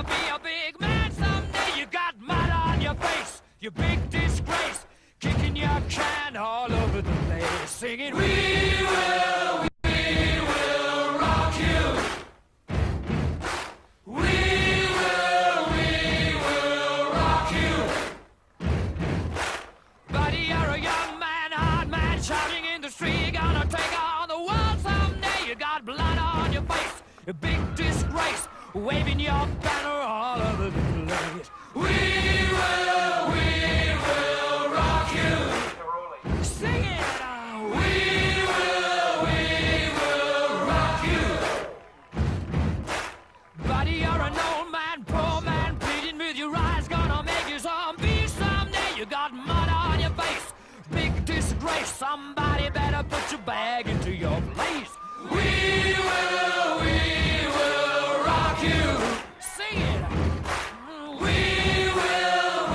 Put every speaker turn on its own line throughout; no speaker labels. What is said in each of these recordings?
gonna be a big man someday. You got mud on your face, you big disgrace, kicking your can all over the place, singing, we will rock you. We will rock you. Buddy, you're a young man, hard man, shouting in the street. You're gonna take on the world someday. You got blood on your face, a big disgrace, waving your banner all over the place. We will rock you. Sing it. We will rock you. Buddy, you're an old man, poor man, pleading with your eyes, gonna make you zombie someday. You got mud on your face, big disgrace. Somebody better put your bag into your place. We will rock you. Sing it. We will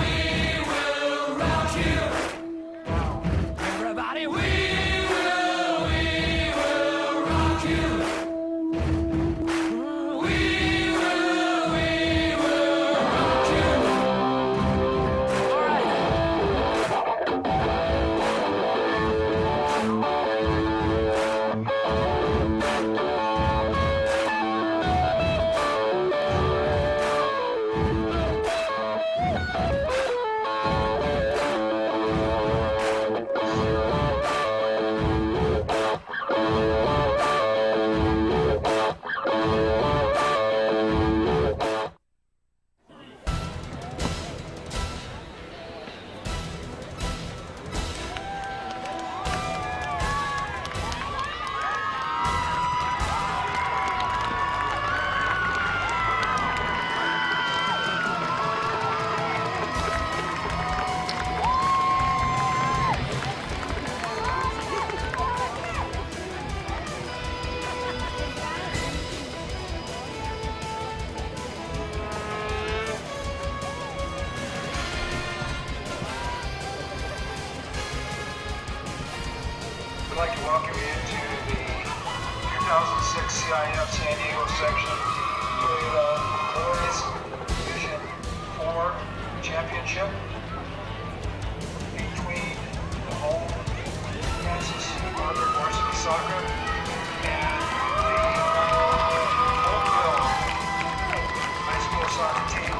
rock you. Everybody, we will rock you. We will rock you. All right.
I'd like to welcome you to the 2006 CIF San Diego section Toyota Boys Division 4 Championship between the home Kansas Parker Varsity Soccer and the Holtville High School Soccer team.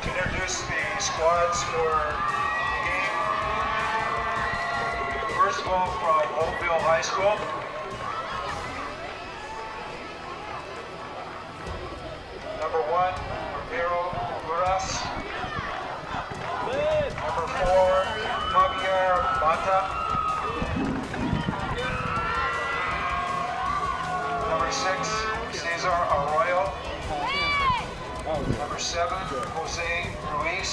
To introduce the squads for the game. First of all, from Holtville High School. Number 1, Romero Guras. Number 4, Javier Mata. Number 6, Cesar Arroyo. Number 7, Jose Ruiz.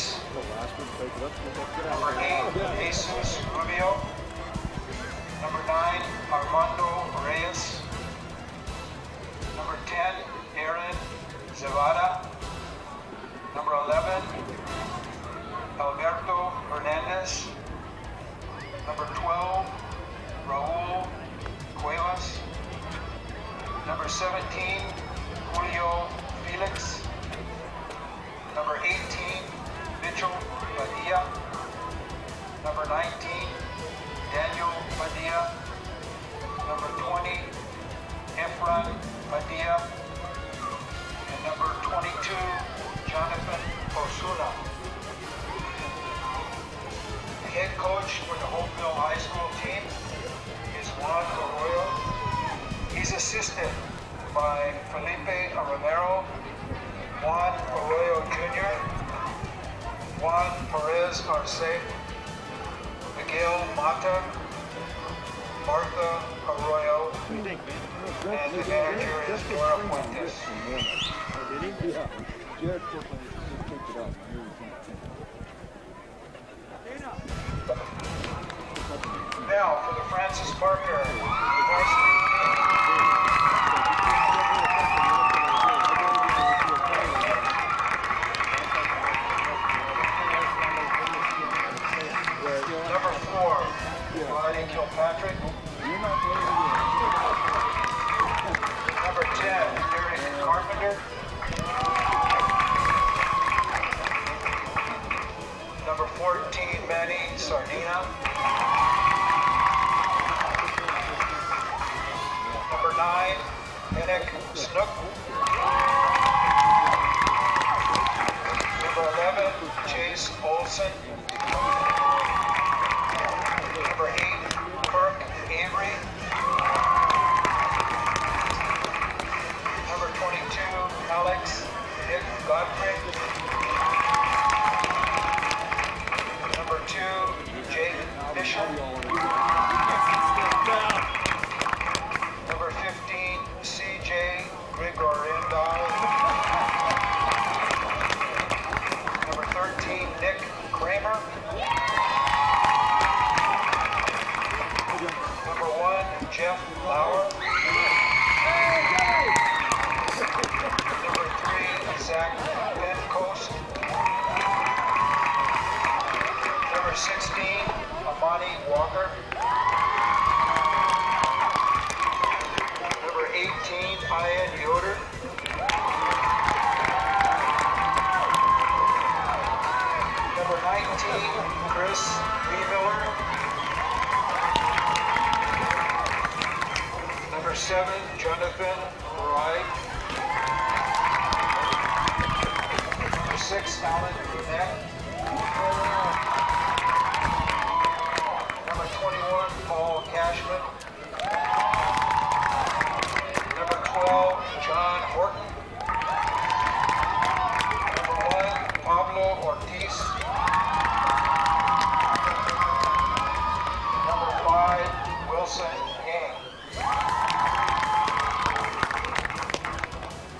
Number 8, Jesus Rubio. Number 9, Armando Reyes. Number 10, Aaron Zavada. Number 11, Alberto Hernandez. Number 12, Raul Cuevas. Number 17, Julio Felix. Number 18, Mitchell Padilla. Number 19, Daniel Padilla. Number 20, Efran Padilla. And number 22, Jonathan Osuna. The head coach for the Holtville High School team is Juan Arroyo. He's assisted by Felipe Romero, Juan Arroyo Jr., Juan Perez Arce, Miguel Mata, Martha Arroyo, and the manager is Nora Fuentes. Now for the Francis Parker varsity team. 4, Roddy Kilpatrick. Number 10, Derek Carpenter. Number 14, Manny Sardina. Number 9, Hennick Snook. Number 11, Chase Olson. Number 8, Kirk Avery. Number 22, Alex Nick Godfrey. Number 2, Jake Fisher. Number 15, CJ Grigorindal. Number 13, Nick Kramer. Number 1, Jeff Lauer. Number 3, Zach Pencoast. Number 16, Amani Walker. Number 18, Ian Yoder. Number 19, Chris Miller. Number 7, Jonathan Wright. Number 6, Alan Brunette. Number 21, Paul Cashman. Number 12, John Horton. Number 1, Pablo Ortiz. Number 5, Wilson Yang.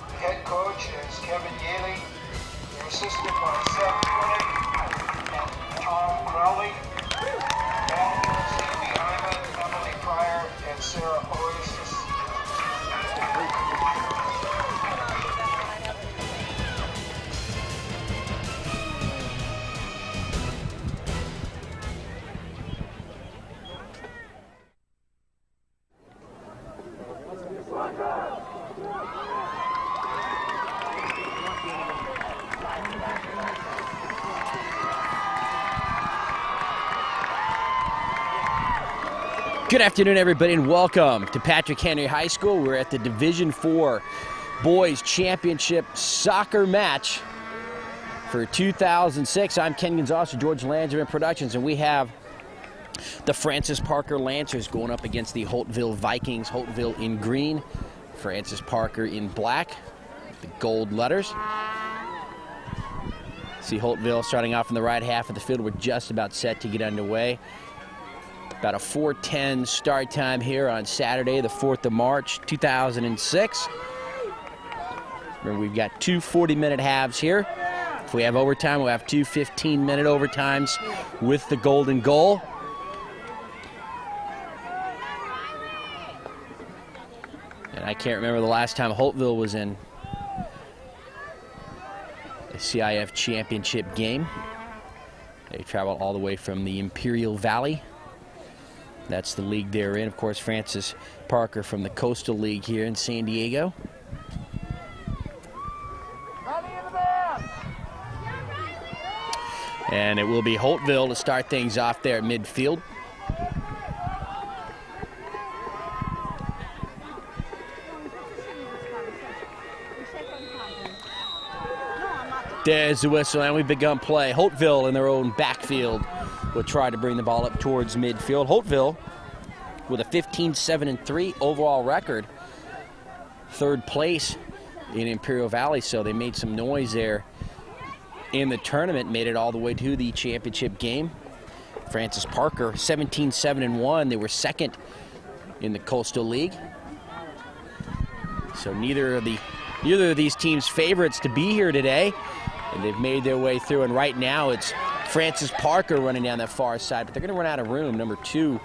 The head coach is Kevin Yaley. They're assisted by Seth Koenig and Tom Crowley. Managers Amy Hyman, Emily Pryor, and Sarah Oasis.
Good afternoon, everybody, and welcome to Patrick Henry High School. We're at the Division IV Boys Championship Soccer Match for 2006. I'm Ken Gonzalez of George Landsman Productions, and we have the Francis Parker Lancers going up against the Holtville Vikings. Holtville in green, Francis Parker in black, the gold letters. See Holtville starting off in the right half of the field. We're just about set to get underway. About a 4:10 start time here on Saturday, the 4th of March, 2006. Remember, we've got two 40-minute halves here. If we have overtime, we'll have two 15-minute overtimes with the golden goal. And I can't remember the last time Holtville was in a CIF championship game. They traveled all the way from the Imperial Valley. That's the league they're in. Of course, Francis Parker from the Coastal League here in San Diego. And it will be Holtville to start things off there at midfield. There's the whistle, and we've begun play. Holtville in their own backfield will try to bring the ball up towards midfield. Holtville with a 15-7-3 overall record. Third place in Imperial Valley, so they made some noise there in the tournament, made it all the way to the championship game. Francis Parker, 17-7-1. They were second in the Coastal League. So neither of these teams favorites to be here today, and they've made their way through. And right now it's Francis Parker running down that far side, but they're going to run out of room. Number 2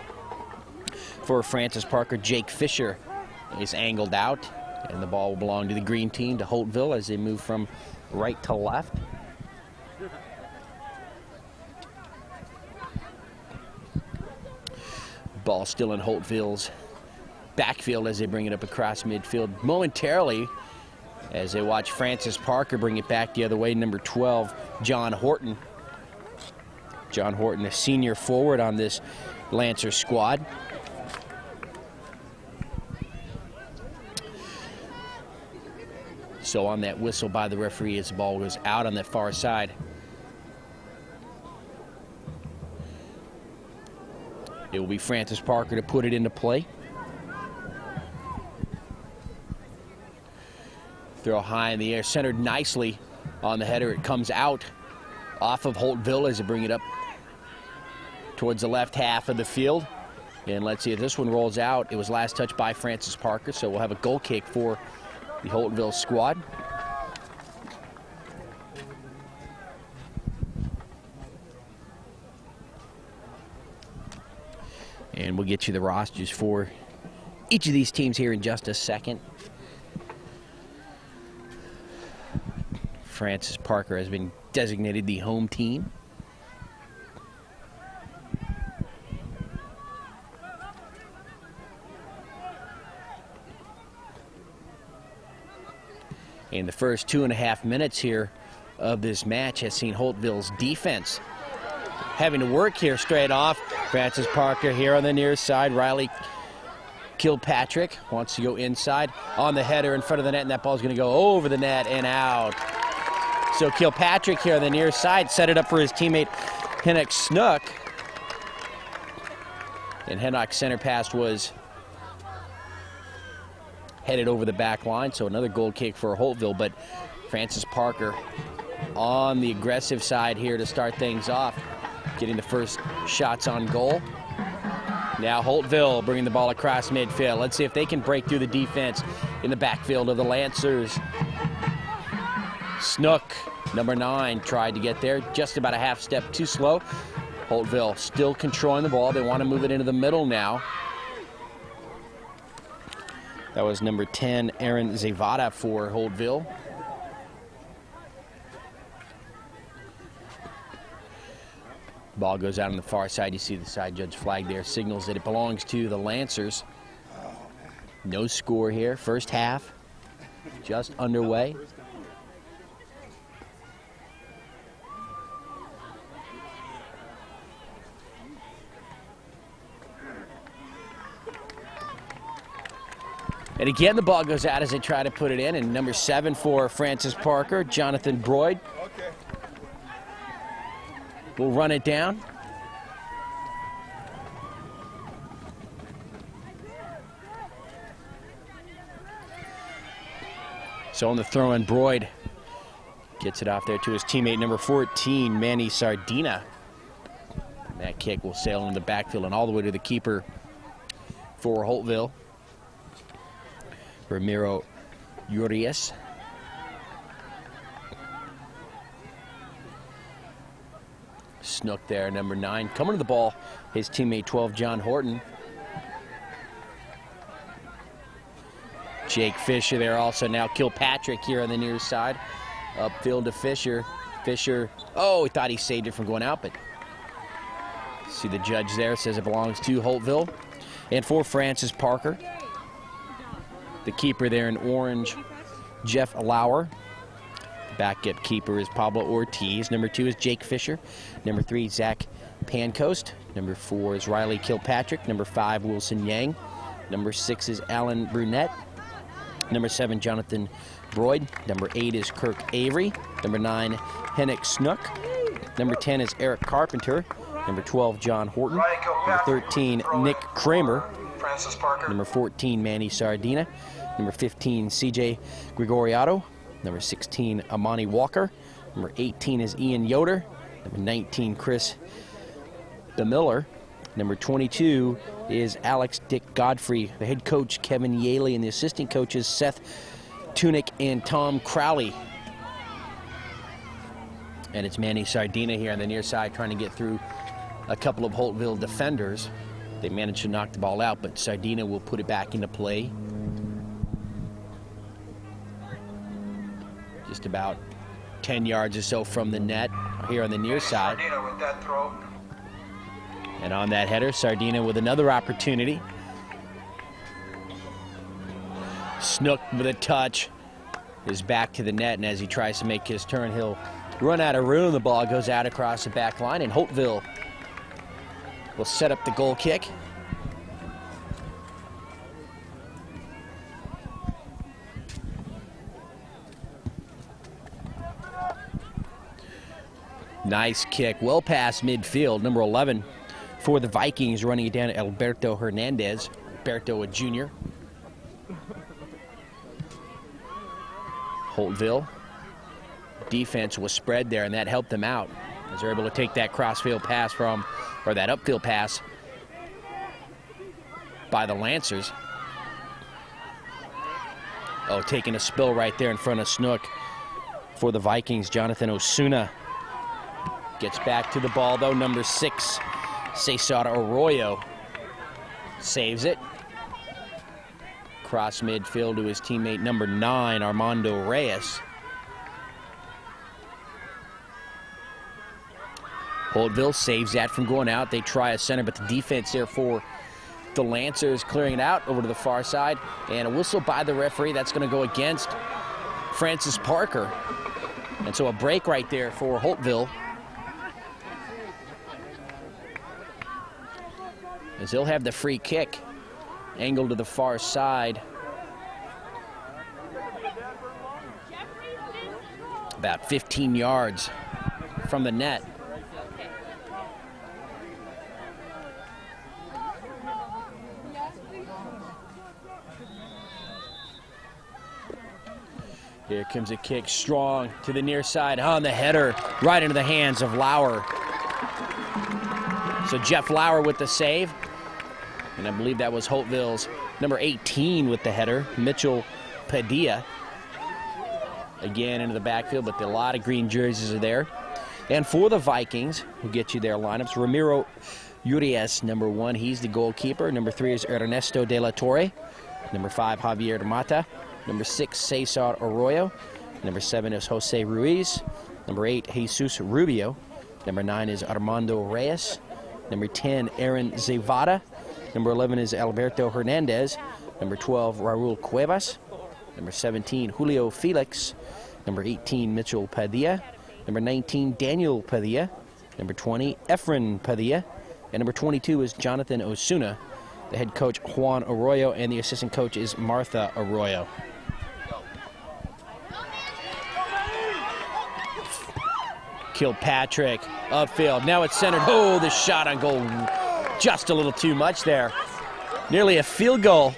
for Francis Parker, Jake Fisher, is angled out, and the ball will belong to the green team, to Holtville, as they move from right to left. Ball still in Holtville's backfield as they bring it up across midfield momentarily as they watch Francis Parker bring it back the other way. Number 12, John Horton. John Horton, a senior forward on this Lancer squad. So on that whistle by the referee as the ball goes out on that far side. It will be Francis Parker to put it into play. Throw high in the air, centered nicely on the header. It comes out off of Holtville as they bring it up towards the left half of the field. And let's see if this one rolls out. It was last touched by Francis Parker, so we'll have a goal kick for the Holtville squad. And we'll get you the rosters for each of these teams here in just a second. Francis Parker has been designated the home team. In the first 2.5 minutes here of this match has seen Holtville's defense having to work here straight off. Francis Parker here on the near side. Riley Kilpatrick wants to go inside on the header in front of the net, and that ball's going to go over the net and out. So Kilpatrick here on the near side set it up for his teammate Hennock Snook. And Hennock's center pass was headed over the back line, so another goal kick for Holtville, but Francis Parker on the aggressive side here to start things off, getting the first shots on goal. Now Holtville bringing the ball across midfield. Let's see if they can break through the defense in the backfield of the Lancers. Snook, number 9, tried to get there, just about a half step too slow. Holtville still controlling the ball. They want to move it into the middle now. That was number 10, Aaron Zavada for Holtville. Ball goes out on the far side. You see the side judge flag there, signals that it belongs to the Lancers. No score here. First half just underway. And again, the ball goes out as they try to put it in. And number 7 for Francis Parker, Jonathan Broyd, will run it down. So on the throw-in, Broyd gets it off there to his teammate, number 14, Manny Sardina. And that kick will sail into the backfield and all the way to the keeper for Holtville, Ramiro Urias. Snook there, number 9. Coming to the ball, his teammate 12, John Horton. Jake Fisher there also. Now Kilpatrick here on the near side. Upfield to Fisher. Fisher, oh, he thought he saved it from going out, but see the judge there, says it belongs to Holtville. And for Francis Parker, the keeper there in orange, Jeff Lauer. Backup keeper is Pablo Ortiz. Number 2 is Jake Fisher. Number 3, Zach Pancoast. Number 4 is Riley Kilpatrick. Number 5, Wilson Yang. Number 6 is Alan Brunette. Number 7, Jonathan Broyd. Number 8 is Kirk Avery. Number 9, Hennock Snook. Number 10 is Eric Carpenter. Number 12, John Horton. Number 13, Nick Kramer.
Francis Parker.
Number 14, Manny Sardina. Number 15, CJ Gregoriato. Number 16, Amani Walker. Number 18 is Ian Yoder. Number 19, Chris DeMiller. Number 22 is Alex Dick Godfrey. The head coach, Kevin Yaley, and the assistant coaches, Seth Tunick and Tom Crowley. And it's Manny Sardina here on the near side trying to get through a couple of Holtville defenders. They managed to knock the ball out, but Sardina will put it back into play. Just about 10 yards or so from the net here on the near side.
Sardina with that throw.
And on that header, Sardina with another opportunity. Snook with a touch is back to the net, and as he tries to make his turn, he'll run out of room. The ball goes out across the back line, and Holtville will set up the goal kick. Nice kick, well past midfield. Number 11 for the Vikings, running it down to Alberto Hernandez. Alberto, a junior. Holtville. Defense was spread there, and that helped them out as they're able to take that crossfield pass from, or that upfield pass by the Lancers. Oh, taking a spill right there in front of Snook for the Vikings. Jonathan Osuna gets back to the ball, though. Number 6, Cesar Arroyo, saves it. Cross midfield to his teammate, number 9, Armando Reyes. Holtville saves that from going out. They try a center, but the defense there for the Lancers clearing it out over to the far side. And a whistle by the referee. That's going to go against Francis Parker. And so a break right there for Holtville, as they'll have the free kick angled to the far side. About 15 yards from the net. Here comes a kick, strong to the near side on the header, right into the hands of Lauer. So Jeff Lauer with the save. And I believe that was Holtville's number 18 with the header, Mitchell Padilla. Again into the backfield, but a lot of green jerseys are there. And for the Vikings, we'll get you their lineups. Ramiro Urias, number 1, he's the goalkeeper. Number 3 is Ernesto De La Torre. Number 5, Javier de Mata. Number 6, Cesar Arroyo. Number 7 is Jose Ruiz. Number 8, Jesus Rubio. Number 9 is Armando Reyes. Number 10, Aaron Zevada. Number 11 is Alberto Hernandez. Number 12, Raul Cuevas. Number 17, Julio Felix. Number 18, Mitchell Padilla. Number 19, Daniel Padilla. Number 20, Efren Padilla. And number 22 is Jonathan Osuna. The head coach, Juan Arroyo, and the assistant coach is Martha Arroyo. Kilpatrick upfield. Now it's centered. Oh, the shot on goal. Just a little too much there. Nearly a field goal.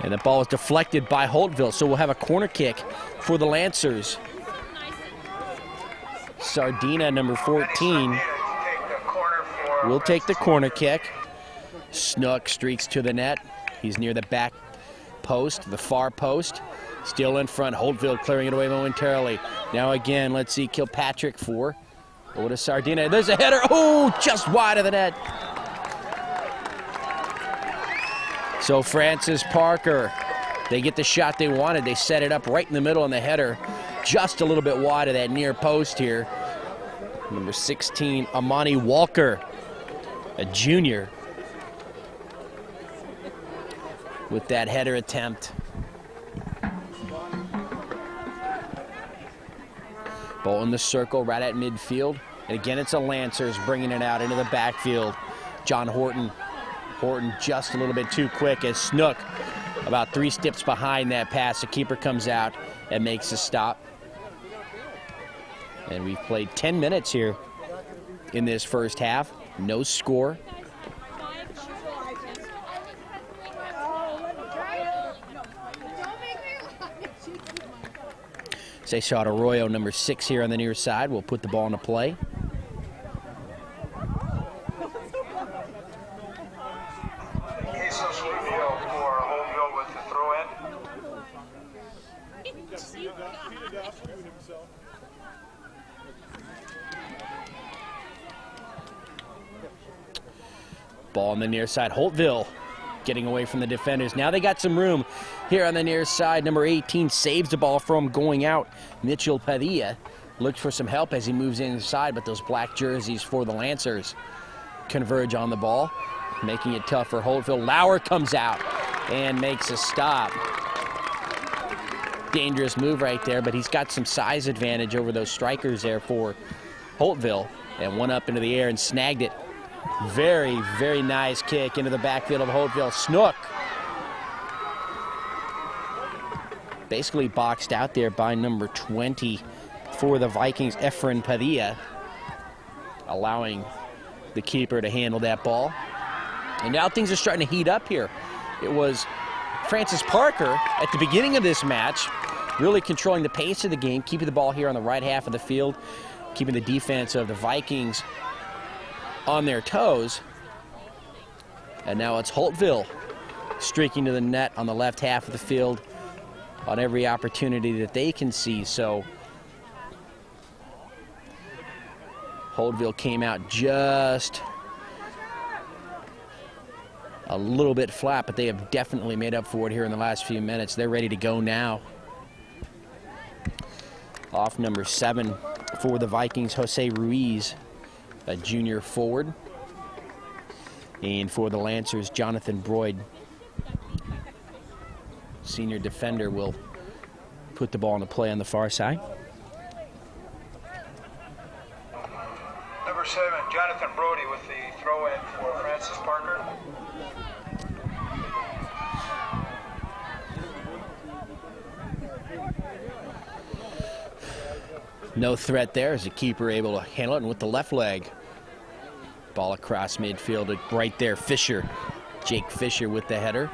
And the ball was deflected by Holtville, so we'll have a corner kick for the Lancers. Sardina, number 14, will take the corner kick. Snook streaks to the net. He's near the back post, the far post. Still in front, Holtville clearing it away momentarily. Now again, let's see, Kilpatrick for over to Sardina. There's a header. Oh, just wide of the net. So Francis Parker, they get the shot they wanted. They set it up right in the middle on the header, just a little bit wide of that near post here. Number 16, Amani Walker, a junior, with that header attempt. Ball in the circle right at midfield. And again, it's a Lancers bringing it out into the backfield. John Horton. Horton just a little bit too quick as Snook about 3 steps behind that pass. The keeper comes out and makes a stop. And we've played 10 minutes here in this first half. No score. Cesar Arroyo, number 6 here on the near side, will put the ball into play.
Jesus Rubio for Holtville with the throw-in.
Ball on the near side. Holtville getting away from the defenders. Now they got some room here on the near side. Number 18 saves the ball from going out. Mitchell Padilla Looks for some help as he moves inside, but those black jerseys for the Lancers converge on the ball, making it tough for Holtville. Lauer comes out and makes a stop. Dangerous move right there, but he's got some size advantage over those strikers there for Holtville, and one up into the air and snagged it. Very, very nice kick into the backfield of Holtville. Snook basically boxed out there by number 20 for the Vikings, Efren Padilla, allowing the keeper to handle that ball. And now things are starting to heat up here. It was Francis Parker at the beginning of this match really controlling the pace of the game, keeping the ball here on the right half of the field, keeping the defense of the Vikings on their toes. And now it's Holtville streaking to the net on the left half of the field on every opportunity that they can see. So Holtville came out just a little bit flat, but they have definitely made up for it here in the last few minutes. They're ready to go now. Off number 7 for the Vikings, Jose Ruiz, a junior forward. And for the Lancers, Jonathan Broyd, senior defender, will put the ball into play on the far side.
Number 7, Jonathan Brody with the throw-in for Francis Parker.
No threat there as the keeper able to handle it, and with the left leg, ball across midfield right there. Fisher, Jake Fisher with the header.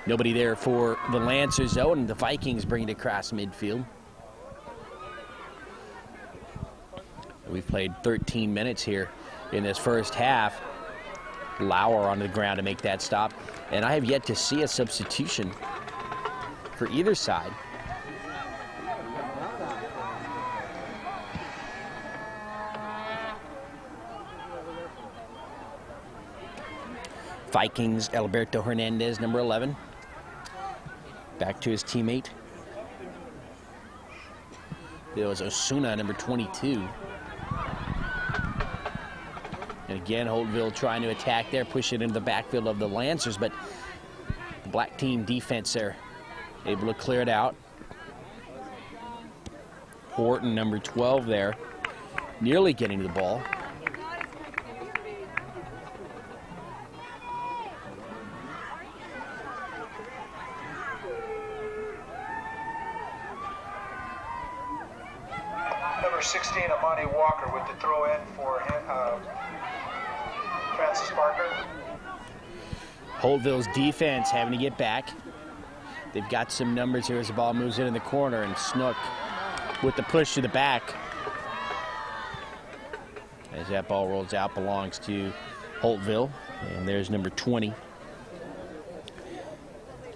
Nobody there for the Lancers though, and the Vikings bring it across midfield. We've played 13 minutes here in this first half. Lauer on the ground to make that stop, and I have yet to see a substitution for either side. Vikings, Alberto Hernandez, number 11. Back to his teammate. It was Osuna, number 22. And again, Holtville trying to attack there, push it into the backfield of the Lancers, but the black team defense there able to clear it out. Horton, number 12 there, nearly getting to the ball.
Number 16, Amani Walker with the throw-in for Francis Parker.
Holtville's defense having to get back. They've got some numbers here as the ball moves in the corner, and Snook with the push to the back. As that ball rolls out, belongs to Holtville, and there's number 20,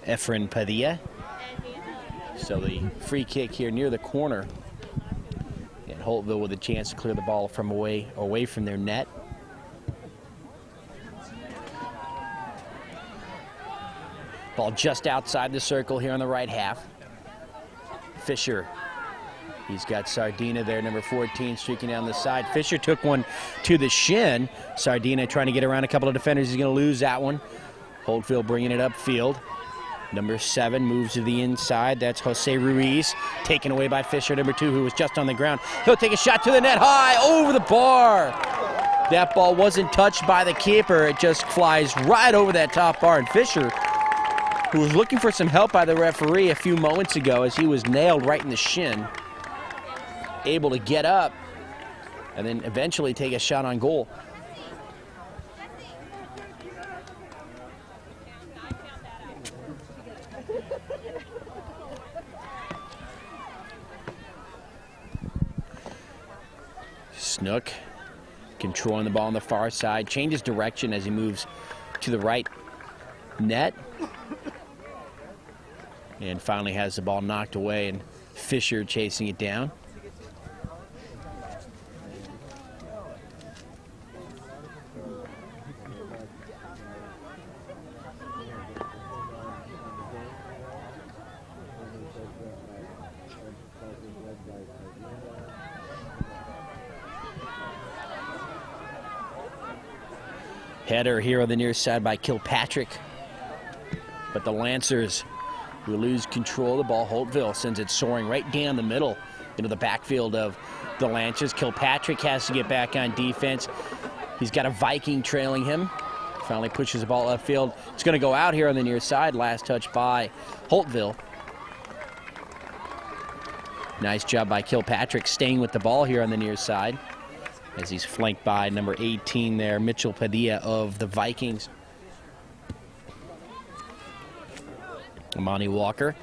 Efren Padilla. So the free kick here near the corner, and Holtville with a chance to clear the ball from away from their net. Ball just outside the circle here on the right half. Fisher, he's got Sardina there, number 14, streaking down the side. Fisher took one to the shin. Sardina trying to get around a couple of defenders. He's going to lose that one. Holtville bringing it upfield. Number 7 moves to the inside. That's Jose Ruiz, taken away by Fisher, number 2, who was just on the ground. He'll take a shot to the net, high, over the bar. That ball wasn't touched by the keeper. It just flies right over that top bar. And Fisher, who was looking for some help by the referee a few moments ago as he was nailed right in the shin, able to get up and then eventually take a shot on goal. Snook controlling the ball on the far side, changes direction as he moves to the right net, and finally has the ball knocked away, and Fisher chasing it down. Header here on the near side by Kilpatrick. But the Lancers will lose control of the ball. Holtville sends it soaring right down the middle into the backfield of the Lancers. Kilpatrick has to get back on defense. He's got a Viking trailing him. Finally pushes the ball upfield. It's going to go out here on the near side. Last touch by Holtville. Nice job by Kilpatrick staying with the ball here on the near side as he's flanked by number 18 there, Mitchell Padilla of the Vikings. Amani Walker.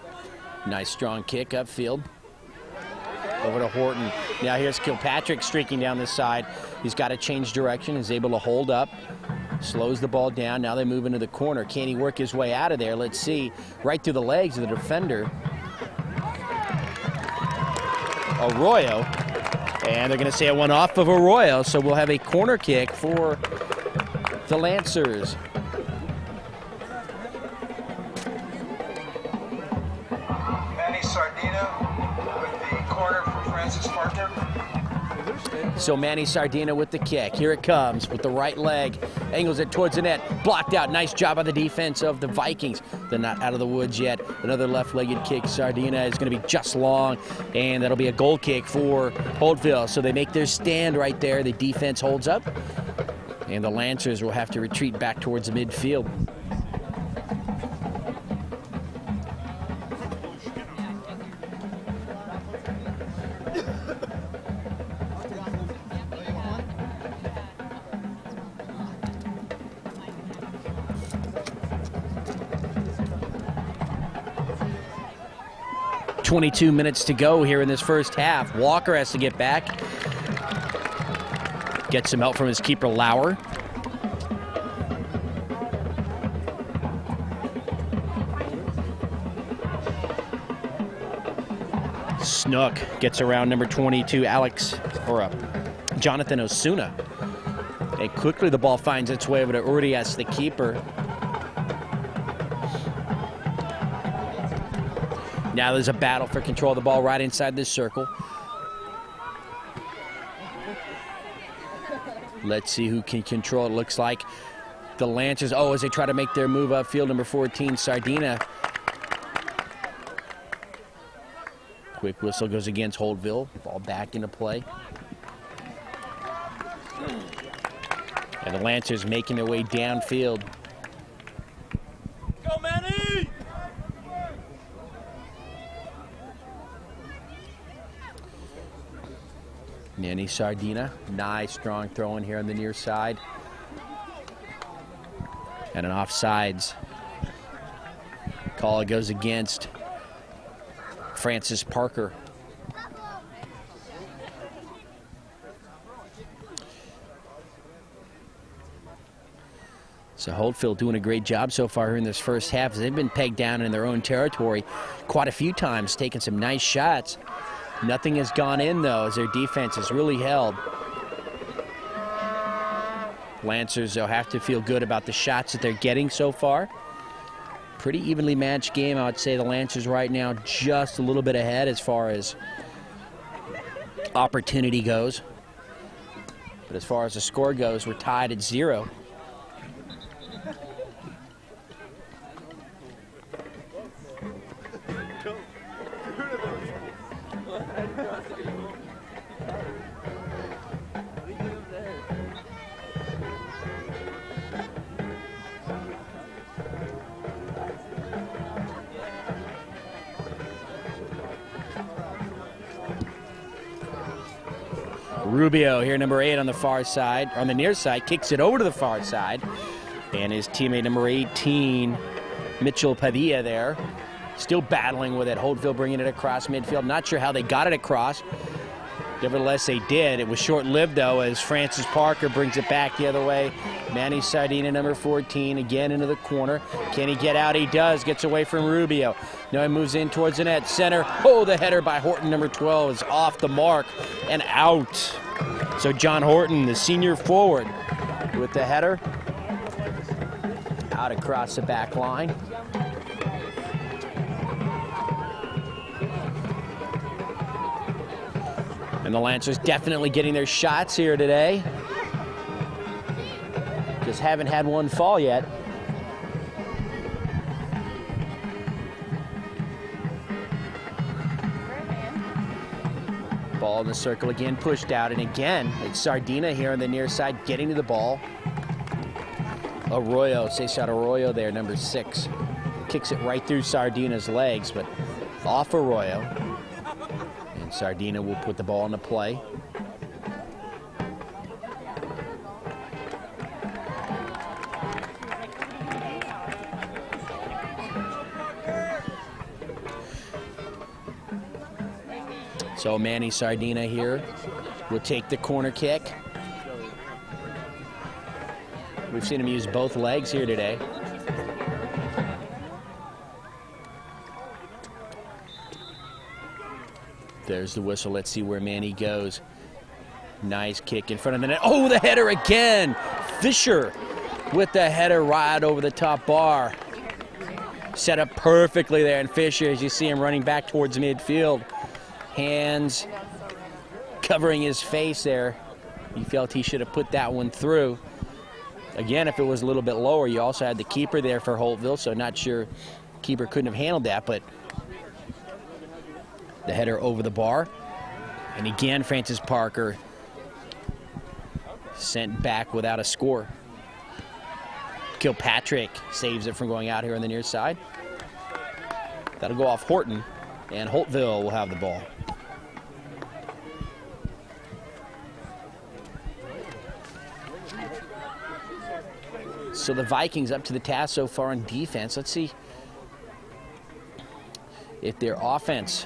Nice strong kick upfield. Over to Horton. Now here's Kilpatrick streaking down this side. He's got to change direction. He's able to hold up. Slows the ball down. Now they move into the corner. Can he work his way out of there? Let's see. Right through the legs of the defender. Arroyo. And they're going to say it went off of Arroyo, so we'll have a corner kick for the Lancers.
Manny Sardina with the corner for Francis Parker.
So Manny Sardina with the kick. Here it comes with the right leg. Angles it towards the net. Blocked out. Nice job on the defense of the Vikings. They're not out of the woods yet. Another left-legged kick. Sardina is going to be just long, and that'll be a goal kick for Holtville. So they make their stand right there. The defense holds up, and the Lancers will have to retreat back towards the midfield. .22 minutes to go here in this first half. Walker has to get back. Gets some help from his keeper, Lauer. Snook gets around number 22, Jonathan Osuna. And quickly the ball finds its way over to Urias, the keeper. Now there's a battle for control of the ball right inside this circle. Let's see who can control it. Looks like the Lancers, as they try to make their move upfield, number 14, Sardina. Quick whistle goes against Holtville. Ball back into play. And the Lancers making their way downfield.
Go, Manny!
Manny Sardina, nice strong throw in here on the near side. And an offsides call goes against Francis Parker. So Holtville doing a great job so far here in this first half. They've been pegged down in their own territory quite a few times, taking some nice shots. Nothing has gone in, though, as their defense has really held. Lancers, they'll have to feel good about the shots that they're getting so far. Pretty evenly matched game. I would say the Lancers right now just a little bit ahead as far as opportunity goes. But as far as the score goes, we're tied at 0. Rubio here, number 8 on the far side, on the near side, kicks it over to the far side. And his teammate, number 18, Mitchell Padilla there, still battling with it. Holtville bringing it across midfield. Not sure how they got it across. Nevertheless, they did. It was short-lived, though, as Francis Parker brings it back the other way. Manny Sardina, number 14, again into the corner. Can he get out? He does. Gets away from Rubio. Now he moves in towards the net. Center. The header by Horton, number 12, is off the mark and out. So John Horton, the senior forward, with the header. Out across the back line. And the Lancers definitely getting their shots here today. Just haven't had one fall yet. Ball in the circle again, pushed out, and again, it's Sardina here on the near side, getting to the ball. Arroyo, Cesar Arroyo there, number 6. Kicks it right through Sardina's legs, but off Arroyo. And Sardina will put the ball into play. So Manny Sardina here will take the corner kick. We've seen him use both legs here today. There's the whistle. Let's see where Manny goes. Nice kick in front of the net. Oh, the header again. Fisher with the header right over the top bar. Set up perfectly there, and Fisher, as you see him running back towards midfield. Hands covering his face there. He felt he should have put that one through. Again, if it was a little bit lower, you also had the keeper there for Holtville, so not sure keeper couldn't have handled that, but the header over the bar. And again, Francis Parker sent back without a score. Kilpatrick saves it from going out here on the near side. That'll go off Horton, and Holtville will have the ball. So the Vikings up to the task so far on defense. Let's see if their offense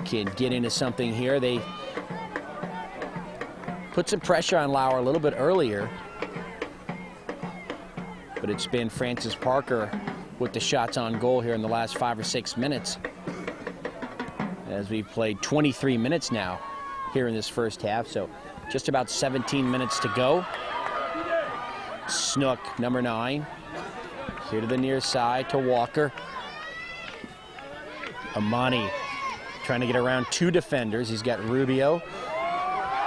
can get into something here. They put some pressure on Lauer a little bit earlier, but it's been Francis Parker with the shots on goal here in the last 5 or 6 minutes, as we've played 23 minutes now here in this first half, so just about 17 minutes to go. Snook, number 9, here to the near side to Walker. Amani trying to get around 2 defenders. He's got Rubio.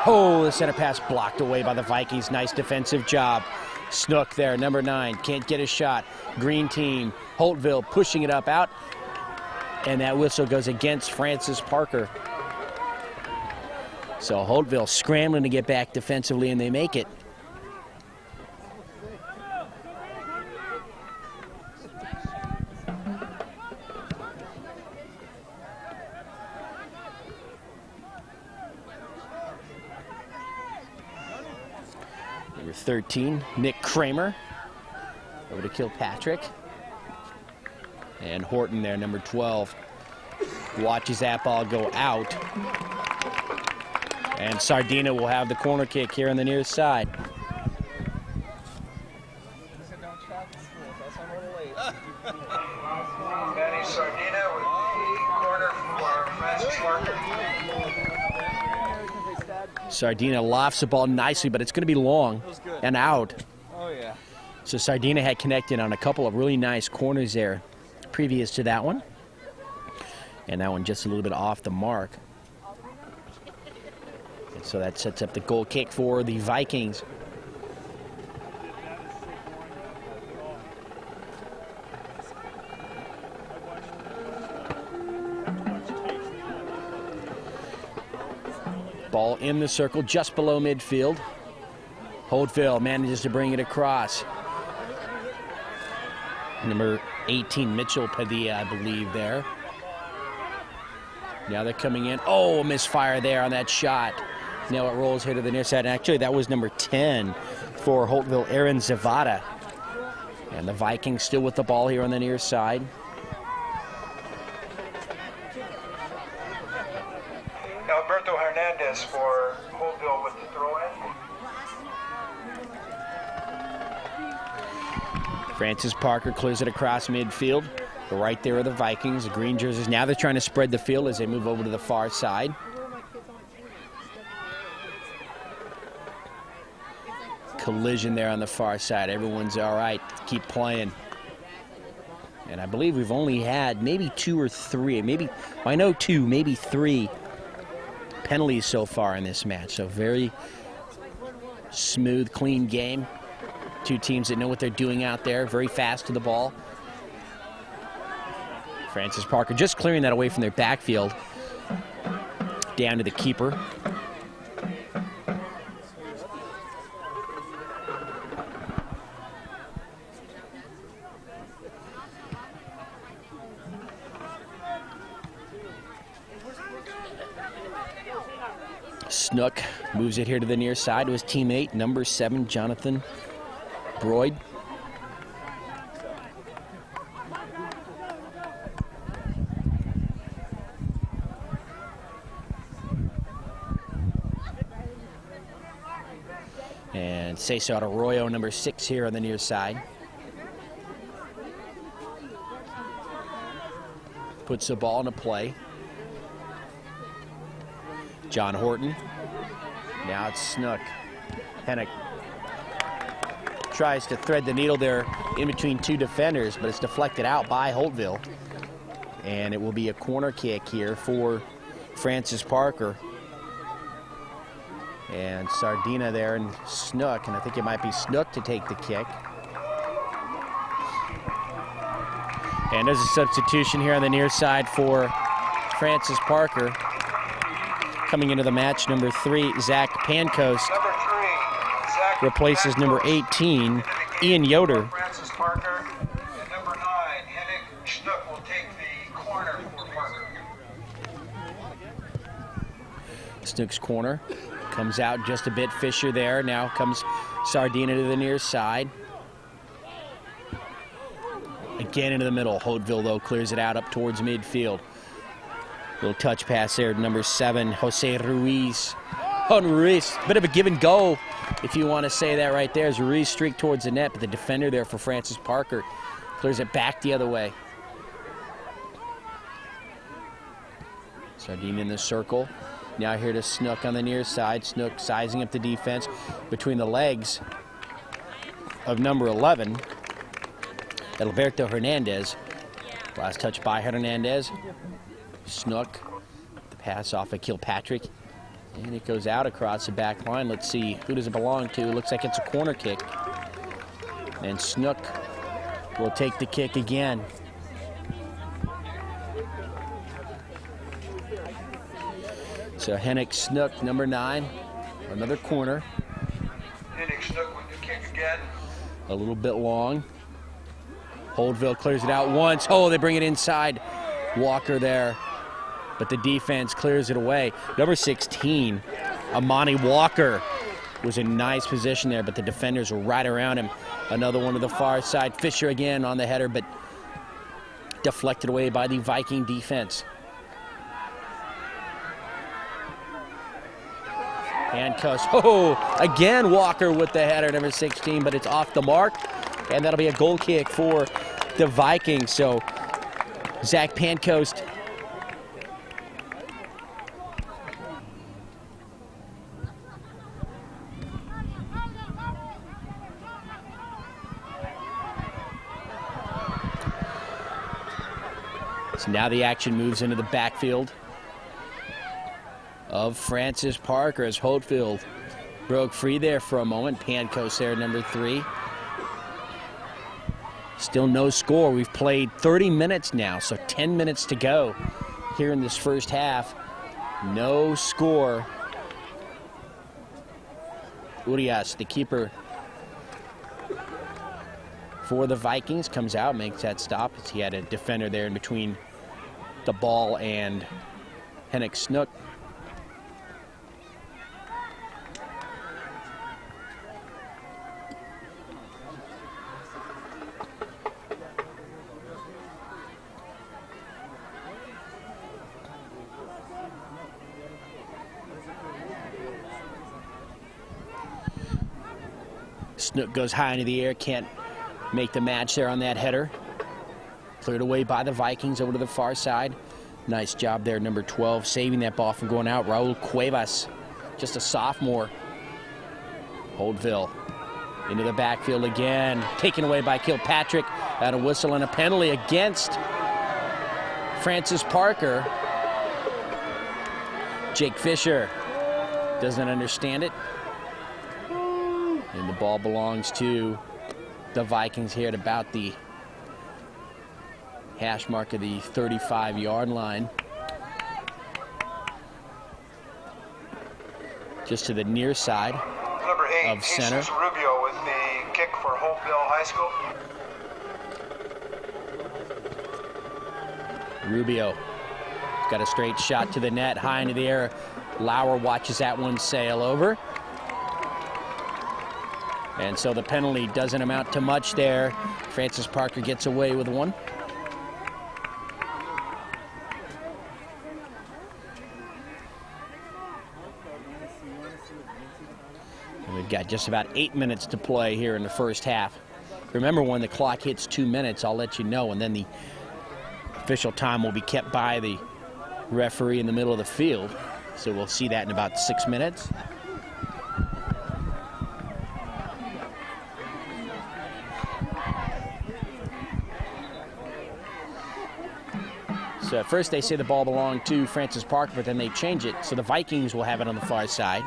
Oh, the center pass blocked away by the Vikings. Nice defensive job. Snook there, number 9, can't get a shot. Green team, Holtville pushing it up out, and that whistle goes against Francis Parker. So Holtville scrambling to get back defensively, and they make it. Number 13, Nick Kramer, over to Kilpatrick. And Horton there, number 12, watches that ball go out. And Sardina will have the corner kick here on the near side.
Manny Sardina with the corner for Francis Parker.
Sardina lofts the ball nicely, but it's going to be long and out.
Oh, yeah.
So Sardina had connected on a couple of really nice corners there previous to that one. And that one just a little bit off the mark. And so that sets up the goal kick for the Vikings. Ball in the circle just below midfield. Holtville manages to bring it across. Number 18, Mitchell Padilla, I believe, there. Now they're coming in. Oh, misfire there on that shot. Now it rolls here to the near side. And actually, that was number 10 for Holtville, Aaron Zavada. And the Vikings still with the ball here on the near side.
Alberto Hernandez for Holtville with the throw-in.
Francis Parker clears it across midfield. But right there are the Vikings, the green jerseys. Now they're trying to spread the field as they move over to the far side. Collision there on the far side. Everyone's all right. Keep playing. And I believe we've only had maybe 2 or 3, maybe, I know 2, maybe 3 penalties so far in this match. So very Smooth, clean game. Two teams that know what they're doing out there, very fast to the ball. Francis Parker just clearing that away from their backfield. Down to the keeper. Snook moves it here to the near side to his teammate, number 7, Jonathan Broyd. And Cesar Arroyo, number 6 here on the near side. Puts the ball into play. John Horton. Now it's Snook. Hennick tries to thread the needle there in between two defenders, but it's deflected out by Holtville. And it will be a corner kick here for Francis Parker. And Sardina there and Snook, and I think it might be Snook to take the kick. And there's a substitution here on the near side for Francis Parker. Coming into the match, number 3, Zach Pancoast replaces number 18, Ian Yoder.
Francis Parker, and number 9, Hennick Schnook will take the corner for Parker.
Snook's corner comes out just a bit. Fisher there. Now comes Sardina to the near side. Again into the middle. Holtville, though, clears it out up towards midfield. Little touch pass there, number 7, Jose Ruiz. Oh, Ruiz, bit of a give and go, if you want to say that right there, as Ruiz streaked towards the net, but the defender there for Francis Parker clears it back the other way. Sardine in the circle. Now here to Snook on the near side. Snook sizing up the defense between the legs of number 11, Alberto Hernandez. Last touch by Hernandez. Snook, the pass off of Kilpatrick, and it goes out across the back line. Let's see, who does it belong to? Looks like it's a corner kick. And Snook will take the kick again. So Hennick Snook, number 9, another corner.
Hennick Schnook with the kick again.
A little bit long. Holtville clears it out once. Oh, they bring it inside. Walker there. But the defense clears it away. Number 16, Amani Walker, was in nice position there, but the defenders were right around him. Another one to the far side. Fisher again on the header, but deflected away by the Viking defense. Handcuffs. Oh, again Walker with the header, number 16, but it's off the mark, and that'll be a goal kick for the Vikings. So Zach Pancoast so now the action moves into the backfield of Francis Parker as Holtville broke free there for a moment. Pancoast there, number 3. Still no score. We've played 30 minutes now, so 10 minutes to go here in this first half. No score. Urias, the keeper for the Vikings, comes out, makes that stop. He had a defender there in between the ball and Hennick Snook. Snook goes high into the air, can't make the match there on that header. Cleared away by the Vikings over to the far side. Nice job there, number 12, saving that ball from going out. Raul Cuevas, just a sophomore. Holtville into the backfield again. Taken away by Kilpatrick. Out a whistle and a penalty against Francis Parker. Jake Fisher doesn't understand it. And the ball belongs to the Vikings here at about the hash mark of the 35-yard line. Just to the near side
Number 8,
of center.
Jesus Rubio with the kick for Holtville High School.
Rubio got a straight shot to the net, high into the air. Lauer watches that one sail over. And so the penalty doesn't amount to much there. Francis Parker gets away with one. And we've got just about 8 minutes to play here in the first half. Remember, when the clock hits 2 minutes, I'll let you know, and then the official time will be kept by the referee in the middle of the field. So we'll see that in about 6 minutes. So at first they say the ball belonged to Francis Parker, but then they change it, so the Vikings will have it on the far side.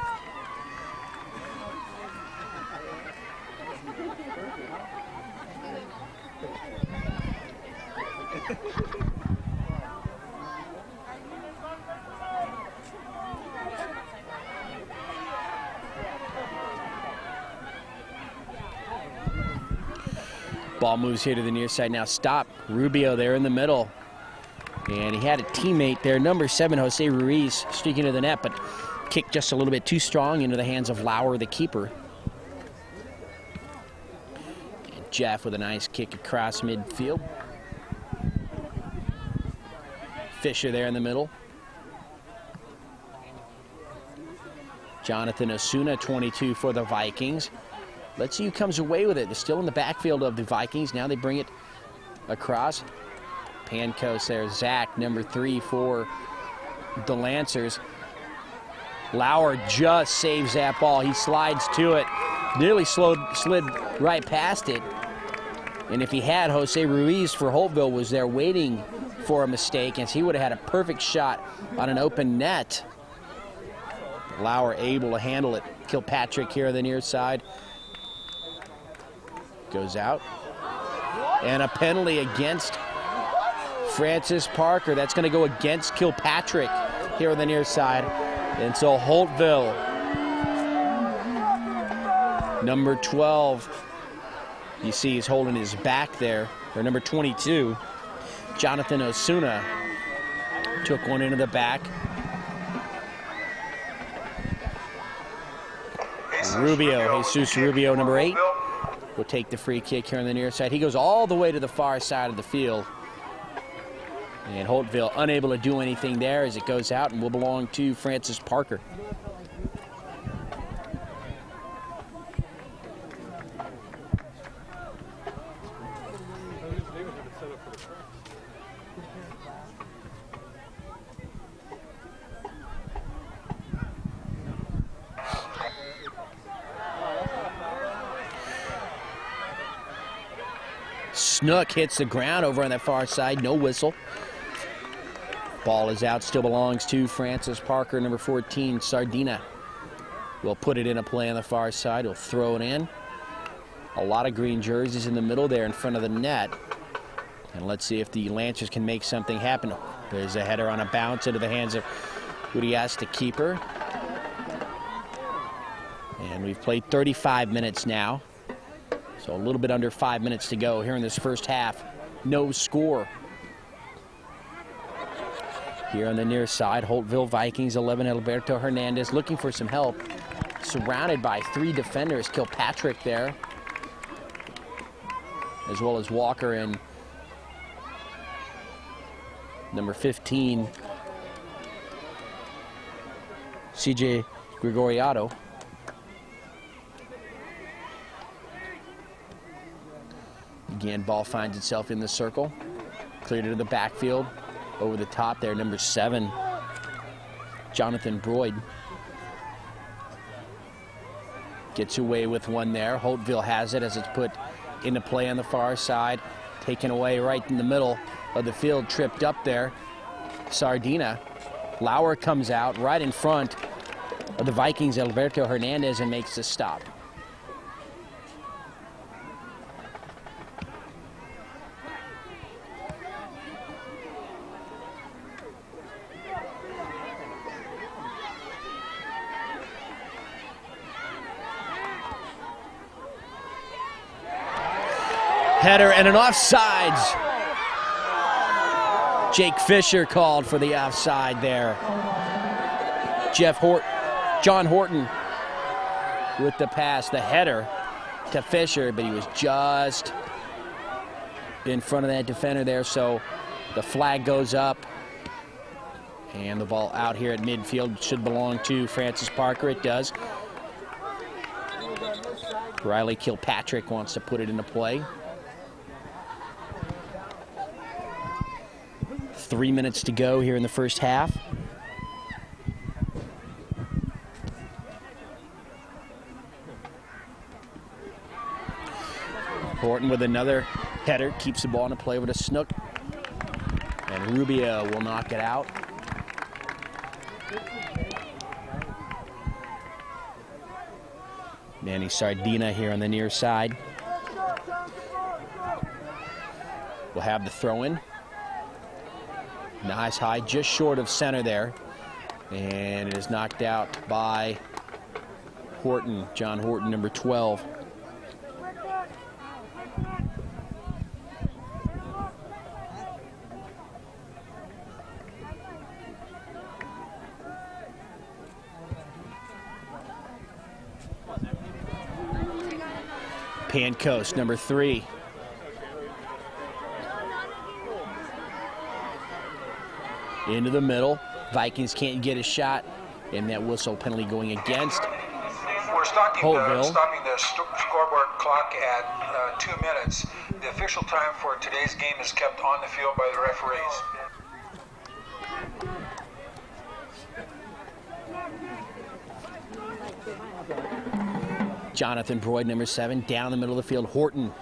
Ball moves here to the near side. Now stop. Rubio there in the middle. And he had a teammate there, number 7, Jose Ruiz, streaking to the net, but kicked just a little bit too strong into the hands of Lauer, the keeper. And Jeff with a nice kick across midfield. Fisher there in the middle. Jonathan Osuna, 22 for the Vikings. Let's see who comes away with it. They're still in the backfield of the Vikings. Now they bring it across. Pancos there. Zach, number 3 for the Lancers. Lauer just saves that ball. He slides to it. Nearly slid right past it. And if he had, Jose Ruiz for Holtville was there waiting for a mistake, as he would have had a perfect shot on an open net. Lauer able to handle it. Kilpatrick here on the near side. Goes out. And a penalty against Francis Parker. That's going to go against Kilpatrick here on the near side. And so Holtville, number 12, you see he's holding his back there, or number 22, Jonathan Osuna, took one into the back. Jesus Rubio, number 8, will take the free kick here on the near side. He goes all the way to the far side of the field. And Holtville unable to do anything there as it goes out and will belong to Francis Parker. Snook hits the ground over on that far side, no whistle. Ball is out, still belongs to Francis Parker, number 14, Sardina. Will put it in a play on the far side, he'll throw it in. A lot of green jerseys in the middle there in front of the net. And let's see if the Lancers can make something happen. There's a header on a bounce into the hands of Urias, the keeper. And we've played 35 minutes now. So a little bit under 5 minutes to go here in this first half. No score. Here on the near side, Holtville Vikings 11, Alberto Hernandez looking for some help. Surrounded by 3 defenders, Kilpatrick there, as well as Walker and number 15, CJ Gregoriato. Again, ball finds itself in the circle. Cleared into the backfield. Over the top there, number 7, Jonathan Broyd. Gets away with one there. Holtville has it as it's put into play on the far side. Taken away right in the middle of the field, tripped up there. Sardina. Lauer comes out right in front of the Vikings, Alberto Hernandez, and makes the stop. Header and an offsides. Jake Fisher called for the offside there. John Horton with the pass, the header to Fisher, but he was just in front of that defender there, so the flag goes up. And the ball out here at midfield should belong to Francis Parker. It does. Riley Kilpatrick wants to put it into play. 3 minutes to go here in the first half. Horton with another header, keeps the ball in play with a snook. And Rubio will knock it out. Manny Sardina here on the near side. We'll have the throw in. Nice high, just short of center there. And it is knocked out by Horton, John Horton, number 12. Pancoast, number 3. Into the middle. Vikings can't get a shot, and that whistle penalty going against
We're
Holtville.
stopping the scoreboard clock at 2 minutes. The official time for today's game is kept on the field by the referees.
Jonathan Broyd, number 7, down the middle of the field. Horton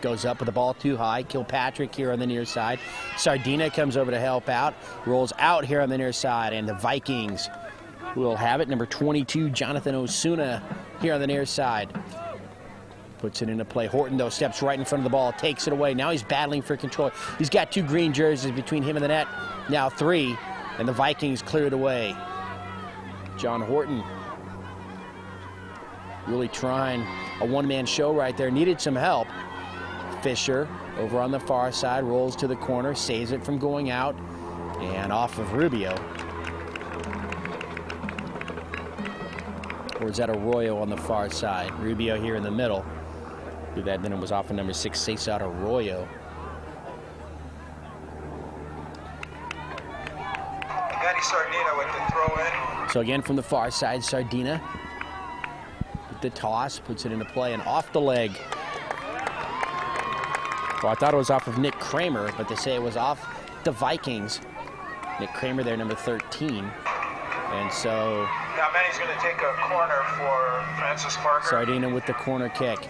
goes up with the ball too high. Kilpatrick here on the near side. Sardina comes over to help out. Rolls out here on the near side, and the Vikings will have it. Number 22, Jonathan Osuna here on the near side. Puts it into play. Horton, though, steps right in front of the ball, takes it away. Now he's battling for control. He's got 2 green jerseys between him and the net. Now 3, and the Vikings clear it away. John Horton really trying a one-man show right there. Needed some help. Fisher over on the far side, rolls to the corner, saves it from going out, and off of Rubio. Or is that Arroyo on the far side? Rubio here in the middle. Do that, then it was off of number 6, saves out Arroyo.
Manny Sardina with the throw in.
So again from the far side, Sardina with the toss, puts it into play, and off the leg. Well, I thought it was off of Nick Kramer, but they say it was off the Vikings. Nick Kramer there, number 13. And so
Now Manny's going to take a corner for Francis Parker.
Sardina with the corner kick.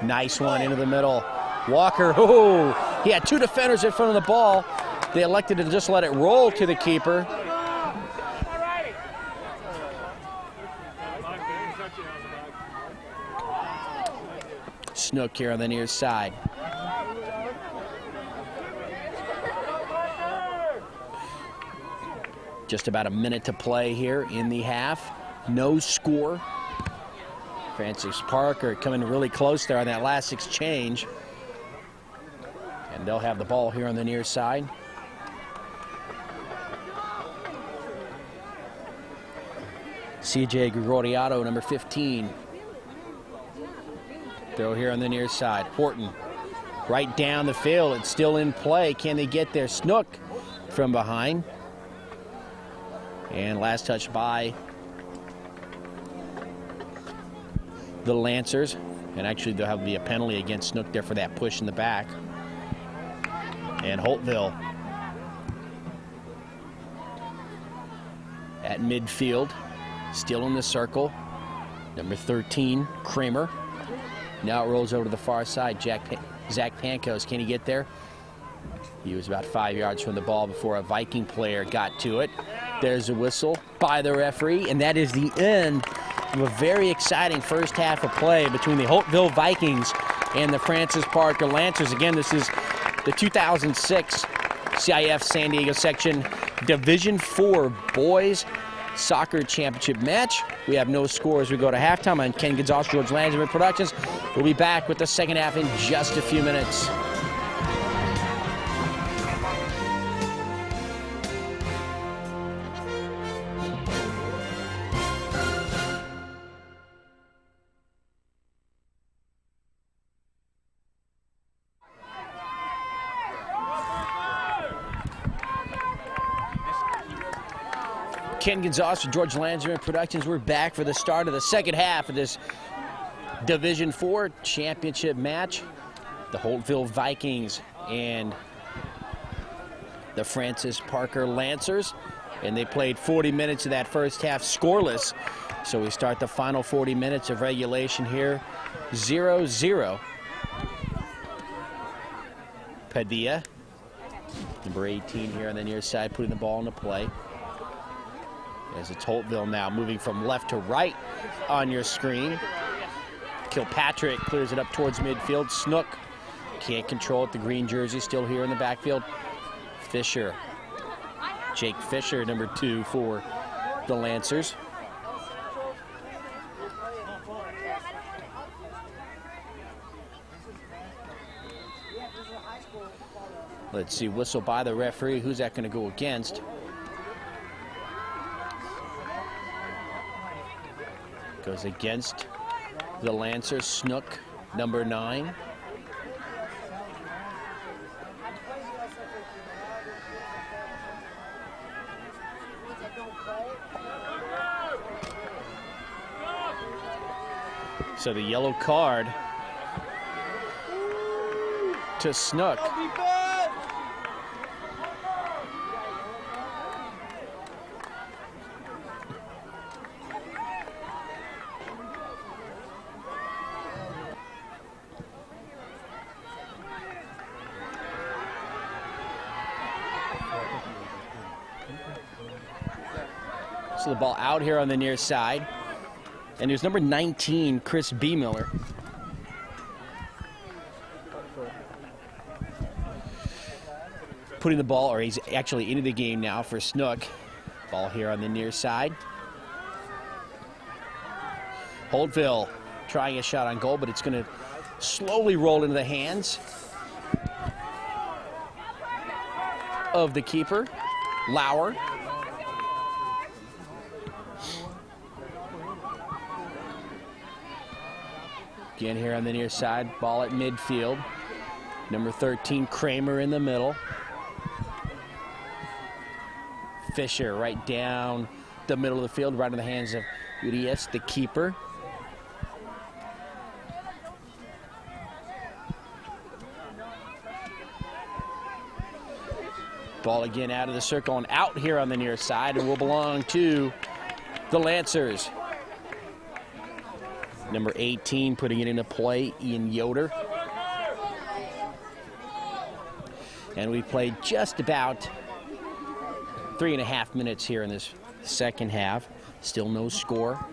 Nice one into the middle. Walker, oh, he had 2 defenders in front of the ball. They elected to just let it roll to the keeper. Snook here on the near side. Just about a minute to play here in the half. No score. Francis Parker coming really close there on that last exchange. And they'll have the ball here on the near side. CJ Gregoriato, number 15. Throw here on the near side. Horton right down the field. It's still in play. Can they get there? Snook from behind. And last touch by the Lancers. And actually there'll have to be a penalty against Snook there for that push in the back. And Holtville at midfield, still in the circle. Number 13, Kramer. Now it rolls over to the far side. Zach Pankos, can he get there? He was about 5 yards from the ball before a Viking player got to it. There's a whistle by the referee, and that is the end of a very exciting first half of play between the Holtville Vikings and the Francis Parker Lancers. Again, this is the 2006 CIF San Diego Section Division IV Boys soccer championship match. We have no score as we go to halftime. I'm Ken Gonzalez, George Landsman Productions. We'll be back with the second half in just a few minutes. Ken Gonzalez for George Landsman Productions. We're back for the start of the second half of this Division IV championship match. The Holtville Vikings and the Francis Parker Lancers. And they played 40 minutes of that first half scoreless. So we start the final 40 minutes of regulation here. 0-0. Padilla, number 18 here on the near side, putting the ball into play. As it's Holtville now moving from left to right on your screen. Kilpatrick clears it up towards midfield. Snook can't control it. The green jersey still here in the backfield. Fisher. Jake Fisher, number 2 for the Lancers. Let's see, whistle by the referee. Who's that going to go against? Goes against the Lancers. Snook, number 9. So the yellow card to Snook. So the ball out here on the near side. And there's number 19, Chris B. Miller. Putting the ball, or he's actually into the game now for Snook. Ball here on the near side. Holtville trying a shot on goal, but it's going to slowly roll into the hands of the keeper, Lauer. Again here on the near side, ball at midfield. Number 13, Kramer in the middle. Fisher right down the middle of the field, right in the hands of Urias, the keeper. Ball again out of the circle and out here on the near side, and will belong to the Lancers. Number 18 putting it into play, Ian Yoder. And we played just about 3.5 minutes here in this second half. Still no score.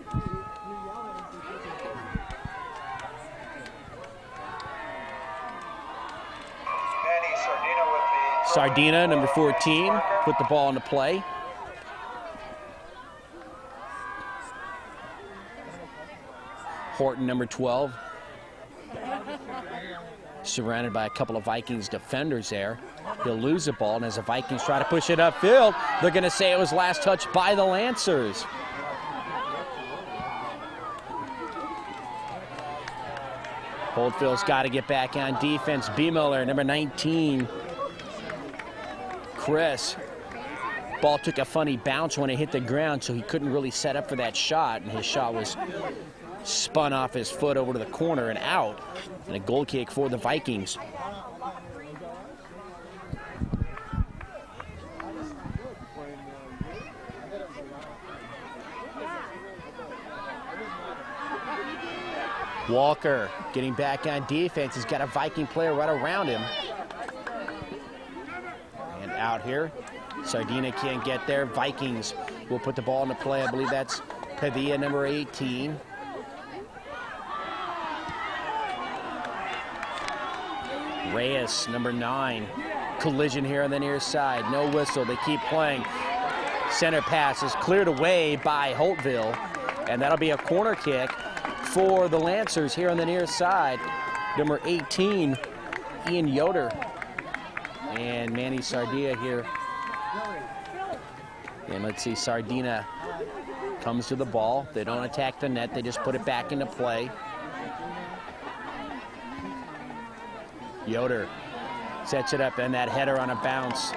Sardina, number 14, put the ball into play. Horton, number 12, surrounded by a couple of Vikings defenders there. He'll lose the ball, and as the Vikings try to push it upfield, they're going to say it was last touched by the Lancers. Holtville's got to get back on defense. B. Miller, number 19. Chris. Ball took a funny bounce when it hit the ground, so he couldn't really set up for that shot, and his shot was spun off his foot over to the corner and out, and a goal kick for the Vikings. Walker getting back on defense. He's got a Viking player right around him. And out here, Sardina can't get there. Vikings will put the ball into play. I believe that's Padilla, number 18. Reyes, number 9. Collision here on the near side. No whistle. They keep playing. Center pass is cleared away by Holtville, and that'll be a corner kick for the Lancers here on the near side. Number 18, Ian Yoder. And Manny Sardina here. And let's see, Sardina comes to the ball. They don't attack the net, they just put it back into play. Yoder sets it up, and that header on a bounce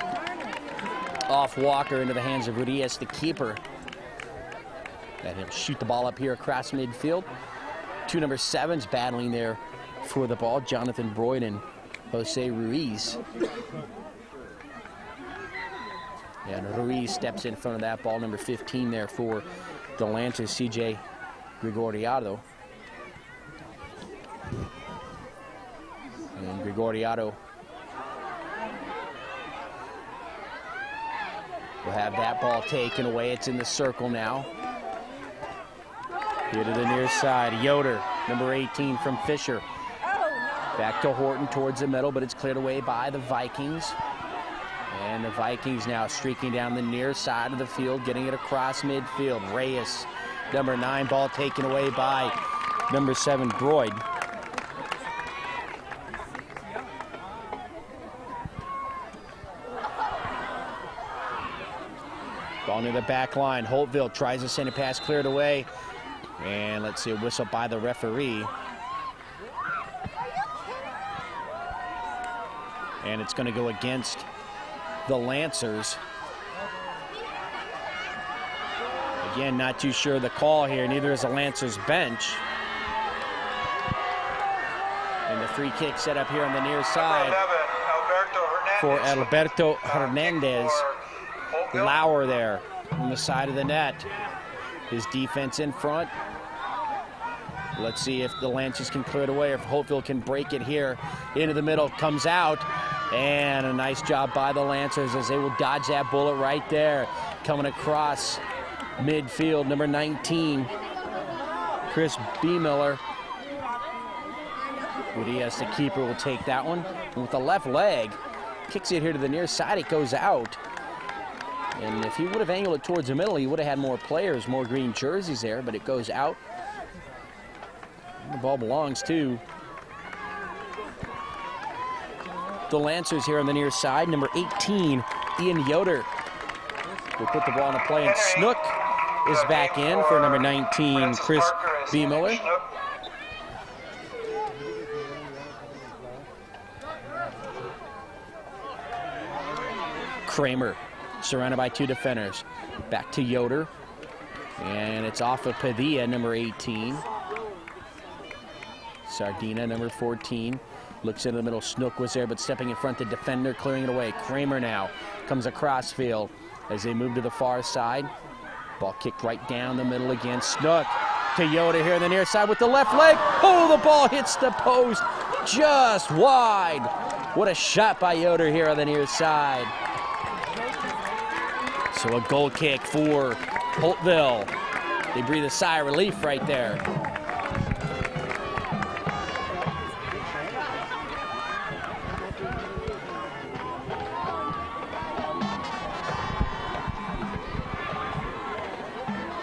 off Walker into the hands of Ruiz, the keeper. And he'll shoot the ball up here across midfield. Two number 7s battling there for the ball, Jonathan Broyd and Jose Ruiz. And Ruiz steps in front of that ball, number 15 there for the Lancers, CJ Gregoriado. And Gregoriado will have that ball taken away. It's in the circle now. Here to the near side, Yoder, number 18 from Fisher. Back to Horton towards the middle, but it's cleared away by the Vikings. And the Vikings now streaking down the near side of the field, getting it across midfield. Reyes, number 9, ball taken away by number 7, Broyd. Ball near the back line. Holtville tries to send a pass, cleared away. And let's see, a whistle by the referee. And it's going to go against the Lancers. Again, not too sure of the call here. Neither is the Lancers bench. And the free kick set up here on the near side for Alberto Hernandez. Lauer there on the side of the net. His defense in front. Let's see if the Lancers can clear it away, or if Holtville can break it here into the middle. Comes out, and a nice job by the Lancers as they will dodge that bullet right there. Coming across midfield, number 19, Chris B. Miller. Ruiz, the keeper, will take that one. And with the left leg, kicks it here to the near side. It goes out. And if he would have angled it towards the middle, he would have had more players, more green jerseys there, but it goes out. The ball belongs to the Lancers here on the near side. Number 18, Ian Yoder will put the ball into play, and Snook is back in for number 19, Chris B. Miller. Kramer surrounded by 2 defenders. Back to Yoder, and it's off of Padilla, number 18. Sardina, number 14, looks into the middle. Snook was there, but stepping in front, the defender clearing it away. Kramer now comes across field as they move to the far side. Ball kicked right down the middle again. Snook to Yoder here on the near side with the left leg. Oh, the ball hits the post just wide. What a shot by Yoder here on the near side. So a goal kick for Holtville. They breathe a sigh of relief right there.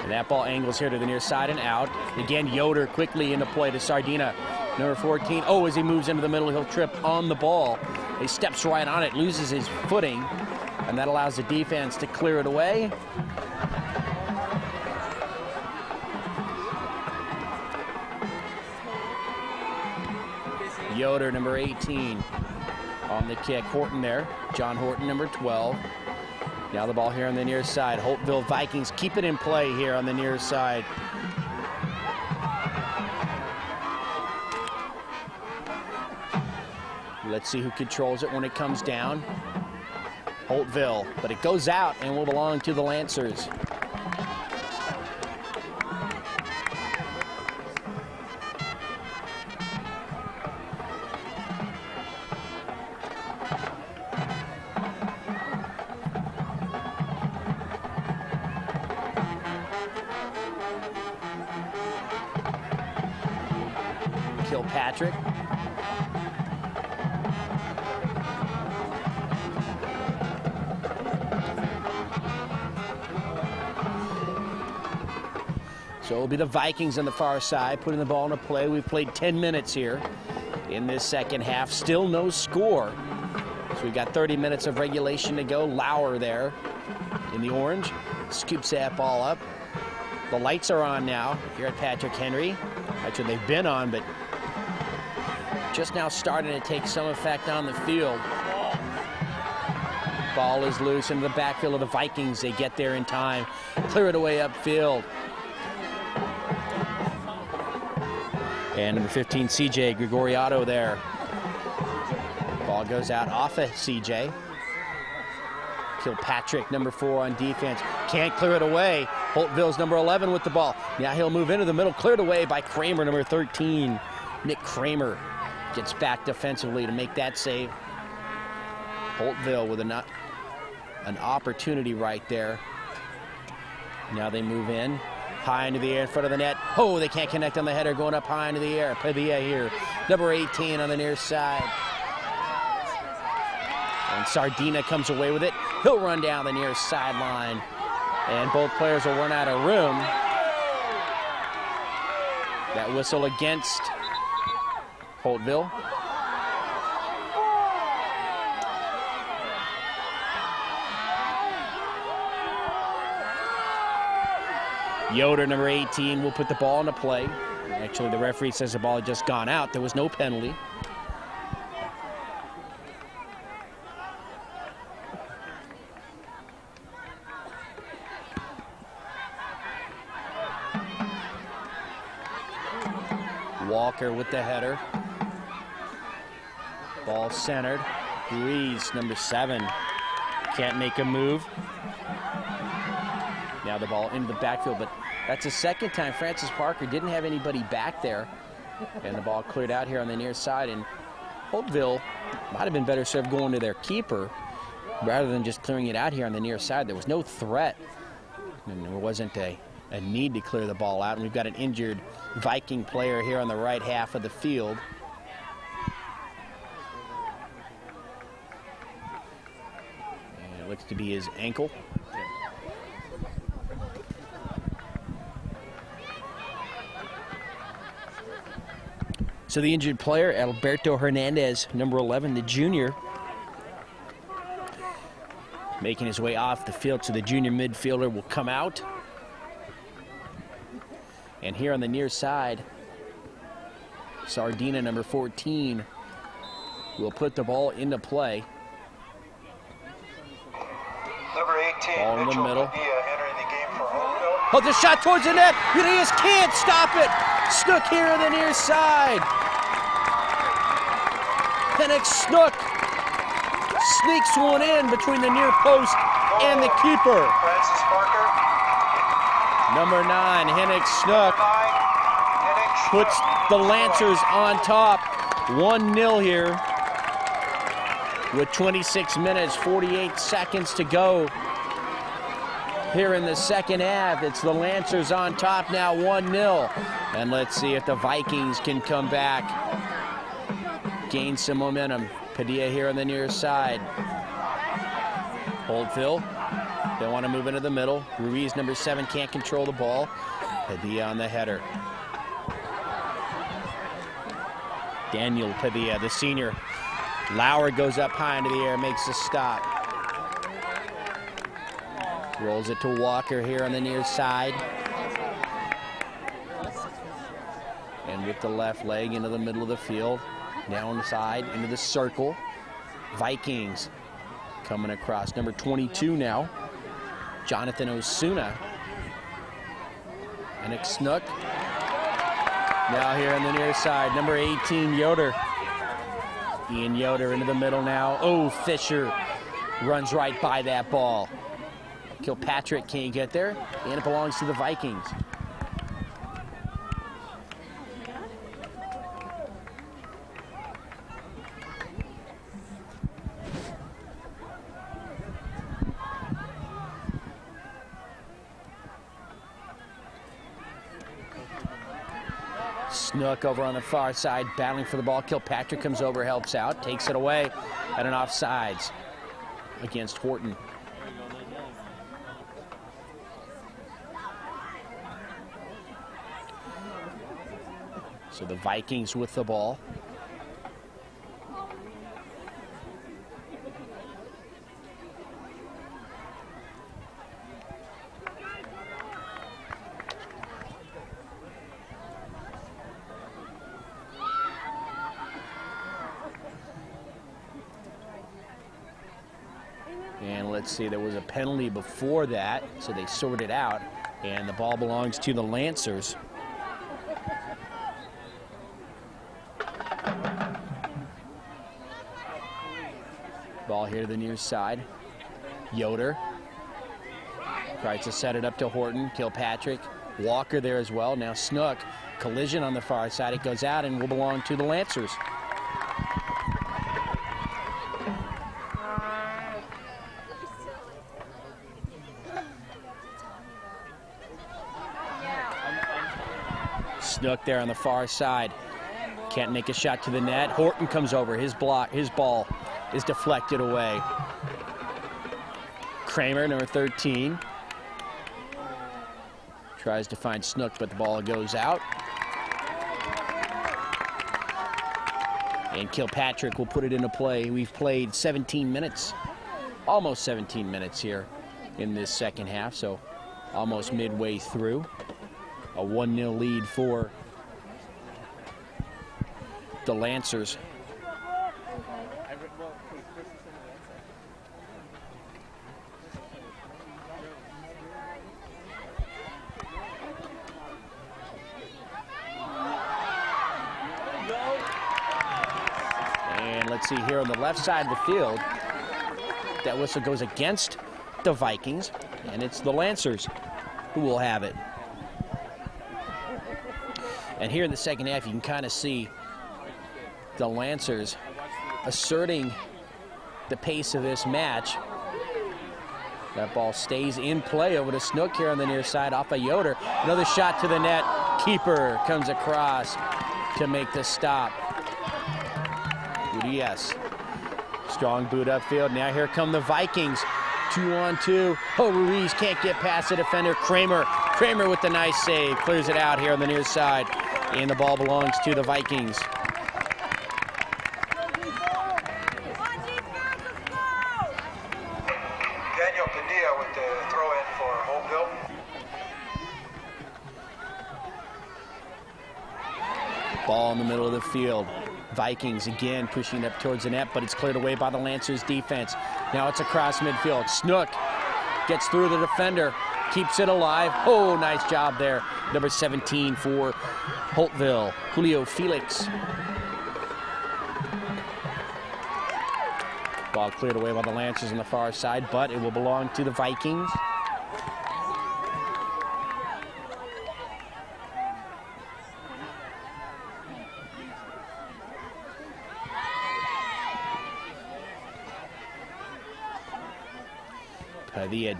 And that ball angles here to the near side and out. Again, Yoder quickly into play to Sardina, number 14. Oh, as he moves into the middle, he'll trip on the ball. He steps right on it, loses his footing, and that allows the defense to clear it away. Yoder, number 18, on the kick. Horton there. John Horton, number 12. Now the ball here on the near side. Holtville Vikings keep it in play here on the near side. Let's see who controls it when it comes down. Holtville, but it goes out and will belong to the Lancers. Kilpatrick. So it'll be the Vikings on the far side putting the ball into play. We've played 10 minutes here in this second half. Still no score. So we've got 30 minutes of regulation to go. Lauer there in the orange. Scoops that ball up. The lights are on now here at Patrick Henry. Actually, they've been on, but just now starting to take some effect on the field. Ball is loose into the backfield of the Vikings. They get there in time. Clear it away upfield. And number 15, CJ Gregoriato there. Ball goes out off of CJ. Kilpatrick, number 4 on defense. Can't clear it away. Holtville's number 11 with the ball. Now he'll move into the middle. Cleared away by Kramer, number 13. Nick Kramer gets back defensively to make that save. Holtville with an opportunity right there. Now they move in. High into the air in front of the net. Oh, they can't connect on the header, going up high into the air. Padilla here, number 18 on the near side. And Sardina comes away with it. He'll run down the near sideline. And both players will run out of room. That whistle against Holtville. Yoder, number 18, will put the ball into play. Actually, the referee says the ball had just gone out. There was no penalty. Walker with the header. Ball centered. Ruiz, number 7, can't make a move. Now the ball into the backfield, but that's the second time Francis Parker didn't have anybody back there. And the ball cleared out here on the near side. And Holtville might have been better served going to their keeper rather than just clearing it out here on the near side. There was no threat, and there wasn't a need to clear the ball out. And we've got an injured Viking player here on the right half of the field. And it looks to be his ankle. So the injured player, Alberto Hernandez, number 11, the junior, making his way off the field. So the junior midfielder will come out. And here on the near side, Sardina, number 14, will put the ball into play.
Number 18,
ball in the middle.
Entering the game for Holtville.
Oh, the shot towards the net. Urias can't stop it. Snook here on the near side. Penix Snook sneaks one in between the near post and the keeper.
Francis Parker.
Number 9, Henrik Snook puts the Lancers on top. 1-0 here with 26 minutes, 48 seconds to go here in the second half. It's the Lancers on top now, 1-0. And let's see if the Vikings can come back, gain some momentum. Padilla here on the near side. Holtville, they want to move into the middle. Ruiz, number 7, can't control the ball. Padilla on the header. Daniel Padilla, the senior. Lauer goes up high into the air, makes the stop. Rolls it to Walker here on the near side. And with the left leg into the middle of the field. Down the side, into the circle. Vikings coming across. Number 22 now, Jonathan Osuna. And it's Snook. Now here on the near side, number 18, Yoder. Ian Yoder into the middle now. Oh, Fisher runs right by that ball. Kilpatrick can't get there, and it belongs to the Vikings. Snook over on the far side, battling for the ball. Kilpatrick comes over, helps out, takes it away at an offsides against Horton. So the Vikings with the ball. And let's see, there was a penalty before that, so they sorted out, and the ball belongs to the Lancers. Ball here to the near side. Yoder tries to set it up to Horton. Kilpatrick. Walker there as well. Now Snook. Collision on the far side. It goes out and will belong to the Lancers. Snook there on the far side. Can't make a shot to the net. Horton comes over. His ball is deflected away. Kramer, number 13, tries to find Snook, but the ball goes out. And Kilpatrick will put it into play. We've played 17 minutes, almost 17 minutes here in this second half, so almost midway through. A 1-0 lead for the Lancers. And let's see here on the left side of the field, that whistle goes against the Vikings, and it's the Lancers who will have it. And here in the second half, you can kind of see the Lancers asserting the pace of this match. That ball stays in play over to Snook here on the near side off of Yoder. Another shot to the net. Keeper comes across to make the stop. Yes. Strong boot upfield. Now here come the Vikings. 2-on-2. Oh, Ruiz can't get past the defender. Kramer with the nice save. Clears it out here on the near side. And the ball belongs to the Vikings.
Daniel Padilla with the throw-in for Holtville.
Ball in the middle of the field. Vikings again pushing up towards the net, but it's cleared away by the Lancers defense. Now it's across midfield. Snook gets through the defender, keeps it alive. Oh, nice job there. Number 17 for Holtville, Julio Felix. Ball cleared away by the Lancers on the far side, but it will belong to the Vikings.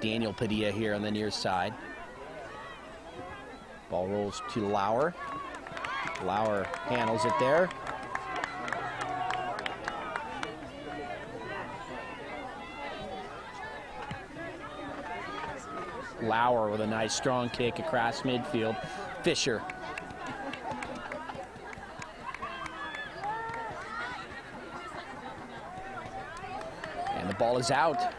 Daniel Padilla here on the near side. Ball rolls to Lauer. Lauer handles it there. Lauer with a nice strong kick across midfield. Fisher. And the ball is out.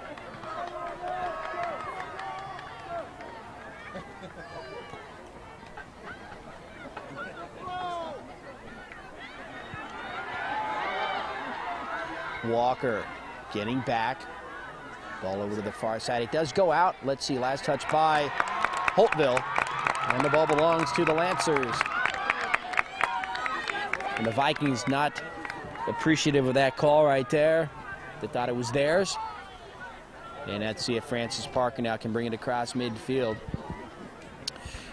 Walker getting back. Ball over to the far side. It does go out. Let's see, last touch by Holtville. And the ball belongs to the Lancers. And the Vikings not appreciative of that call right there. They thought it was theirs. And let's see if Francis Parker now can bring it across midfield.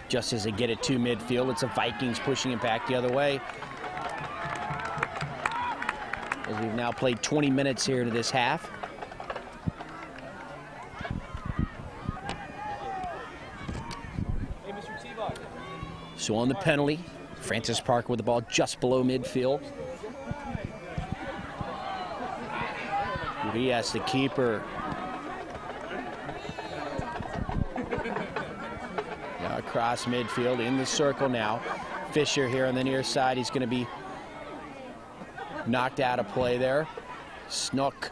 Just as they get it to midfield, it's the Vikings pushing it back the other way. As we've now played 20 minutes here to this half. So on the penalty, Francis Parker with the ball just below midfield. Urias, the keeper. Now across midfield in the circle now. Fisher here on the near side. He's going to be knocked out of play there. Snook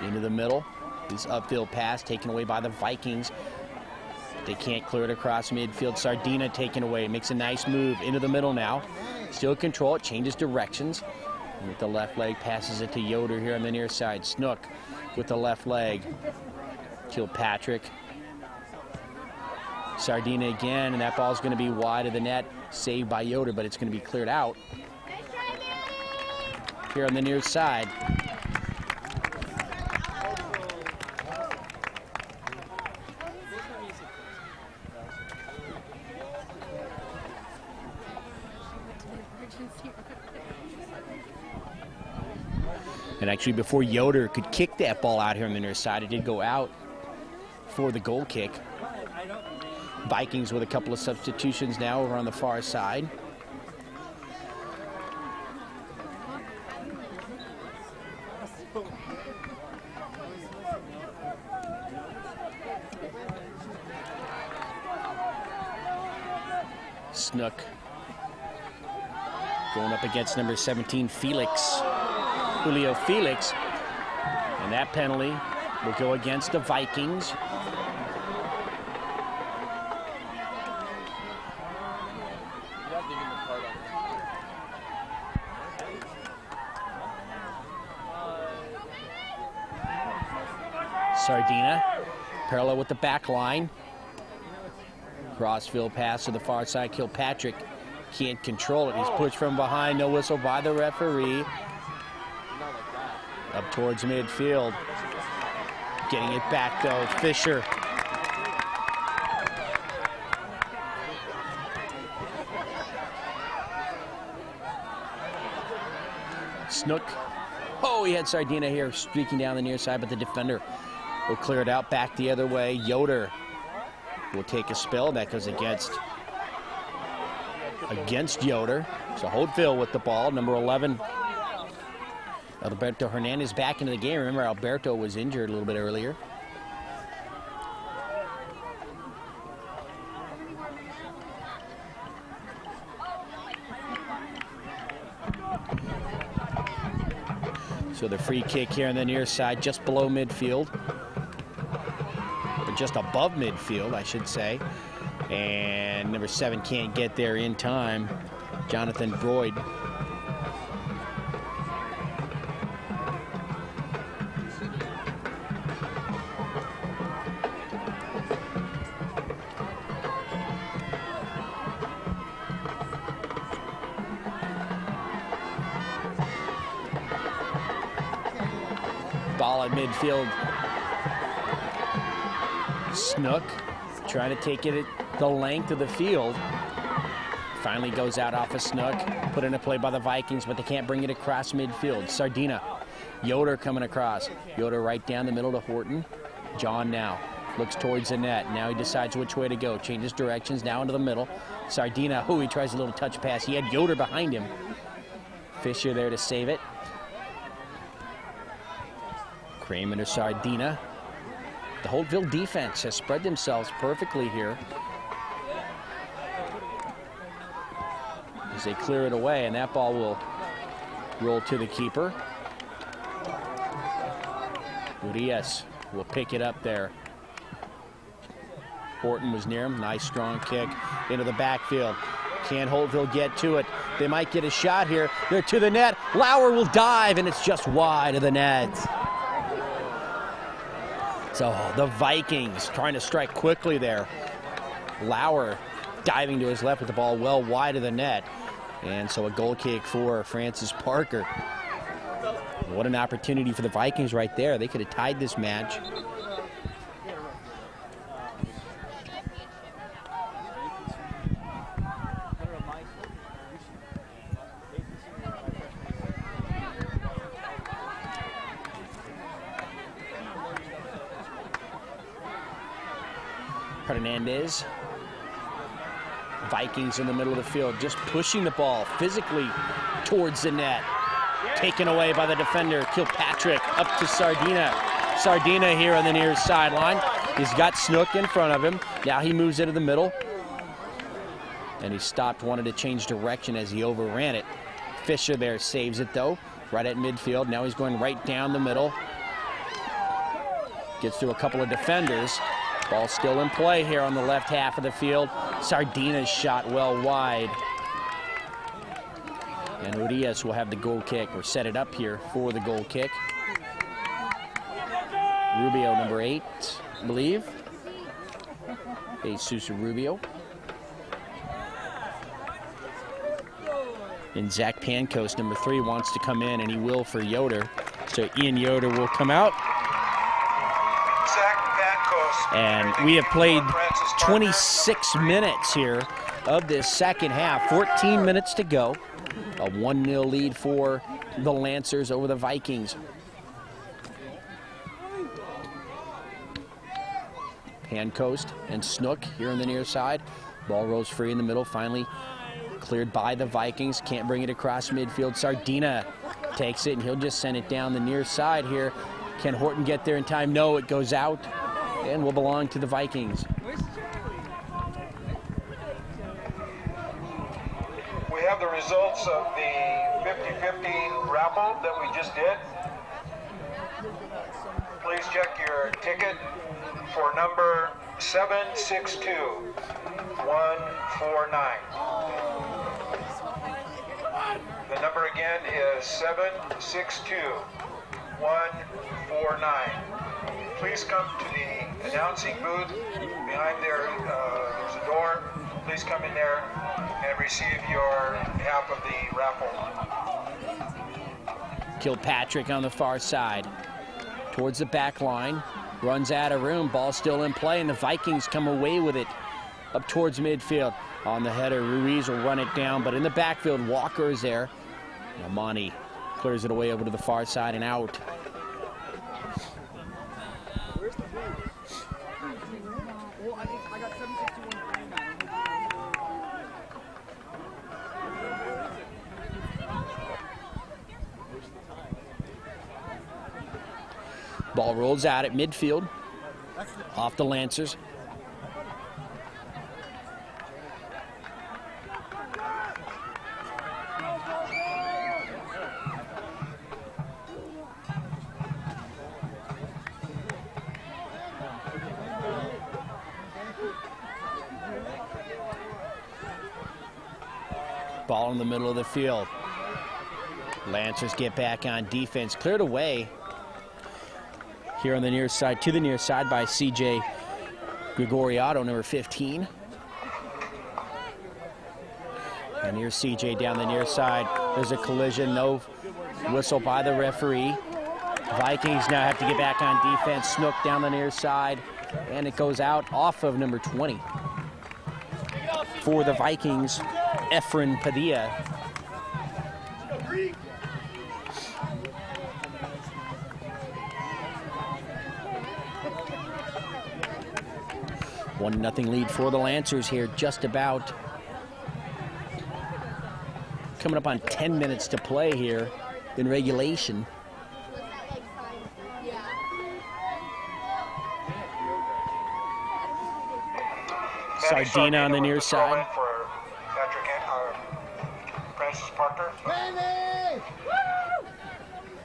into the middle. His upfield pass taken away by the Vikings. They can't clear it across midfield. Sardina taken away. Makes a nice move into the middle now. Still control it. Changes directions. And with the left leg, passes it to Yoder here on the near side. Snook with the left leg. Kilpatrick. Sardina again, and that ball's going to be wide of the net. Saved by Yoder, but it's going to be cleared out. Here on the near side. And actually, before Yoder could kick that ball out here on the near side, it did go out for the goal kick. Vikings with a couple of substitutions now over on the far side. Snook going up against number 17, Julio Felix. And that penalty will go against the Vikings. Sardina, parallel with the back line. Crossfield pass to the far side. Kilpatrick can't control it. He's pushed from behind. No whistle by the referee. Up towards midfield. Getting it back though, Fisher. Snook. Oh, he had Sardina here streaking down the near side, but the defender will clear it out back the other way. Yoder will take a spill. That goes against Yoder. So Holtville with the ball, number 11. Alberto Hernandez back into the game. Remember, Alberto was injured a little bit earlier. So the free kick here on the near side, just below midfield. Or just above midfield, I should say. And number 7 can't get there in time. Jonathan Broyd. Ball at midfield. Snook trying to take it at the length of the field. Finally goes out off of Snook. Put in a play by the Vikings, but they can't bring it across midfield. Sardina. Yoder coming across. Yoder right down the middle to Horton. John now looks towards the net. Now he decides which way to go. Changes directions now into the middle. Sardina, he tries a little touch pass. He had Yoder behind him. Fisher there to save it. Kramer to Sardina. The Holtville defense has spread themselves perfectly here as they clear it away, and that ball will roll to the keeper. Urias will pick it up there. Horton was near him. Nice strong kick into the backfield. Can Holtville get to it? They might get a shot here. They're to the net. Lauer will dive, and it's just wide of the net. So the Vikings trying to strike quickly there. Lauer diving to his left with the ball well wide of the net. And so a goal kick for Francis Parker. What an opportunity for the Vikings right there. They could have tied this match. Hernandez. Vikings in the middle of the field, just pushing the ball physically towards the net. Taken away by the defender, Kilpatrick, up to Sardina. Sardina here on the near sideline. He's got Snook in front of him. Now he moves into the middle. And he stopped, wanted to change direction as he overran it. Fisher there saves it though, right at midfield. Now he's going right down the middle. Gets through a couple of defenders. Ball still in play here on the left half of the field. Sardina's shot well wide. And Urias will have the goal kick, or set it up here for the goal kick. Rubio, number 8, I believe. Jesus Rubio. And Zach Pancoast, number 3, wants to come in, and he will for Yoder. So Ian Yoder will come out.
Zach Pancoast.
And we have played 26 minutes here of this second half. 14 minutes to go. A 1-0 lead for the Lancers over the Vikings. Pancoast and Snook here on the near side. Ball rolls free in the middle, finally cleared by the Vikings. Can't bring it across midfield. Sardina takes it, and he'll just send it down the near side here. Can Horton get there in time? No, it goes out and will belong to the Vikings.
We have the results of the 50-50 raffle that we just did. Please check your ticket for number 762149. The number again is 762149. Please come to the announcing booth. Behind there, there's a door. Please come in there and receive your half of the raffle.
Kilpatrick on the far side. Towards the back line. Runs out of room. Ball still in play, and the Vikings come away with it up towards midfield. On the header, Ruiz will run it down, but in the backfield, Walker is there. Amani clears it away over to the far side and out. Ball rolls out at midfield, off the Lancers. Ball in the middle of the field. Lancers get back on defense, cleared away here on the near side, to the near side by CJ Gregoriato, number 15. And here's CJ down the near side. There's a collision, no whistle by the referee. Vikings now have to get back on defense. Snook down the near side, and it goes out off of number 20. For the Vikings, Efren Padilla. One nothing lead for the Lancers here, just about. Coming up on 10 minutes to play here in regulation. Sardina on the near side.
For Patrick, Francis Parker.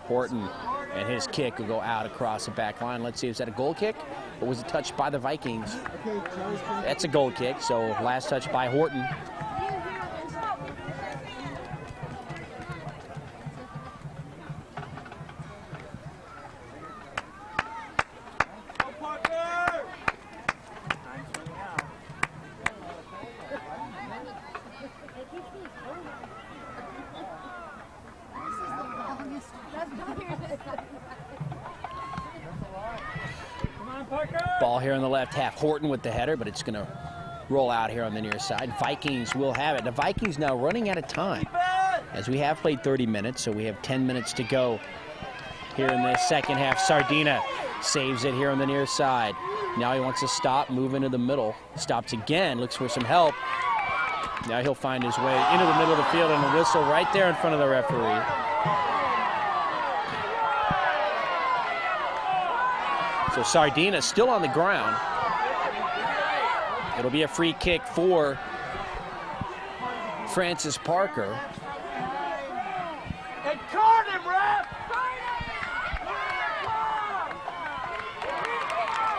Horton and his kick will go out across the back line. Let's see, is that a goal kick? Or was it touched by the Vikings? That's a goal kick, so last touch by Horton. Ball here on the left half. Horton with the header, but it's going to roll out here on the near side. Vikings will have it. The Vikings now running out of time, as we have played 30 minutes, so we have 10 minutes to go here in the second half. Sardina saves it here on the near side. Now he wants to stop, move into the middle. Stops again, looks for some help. Now he'll find his way into the middle of the field, and a whistle right there in front of the referee. So Sardina still on the ground. It'll be a free kick for Francis Parker.
Hey, card him, ref!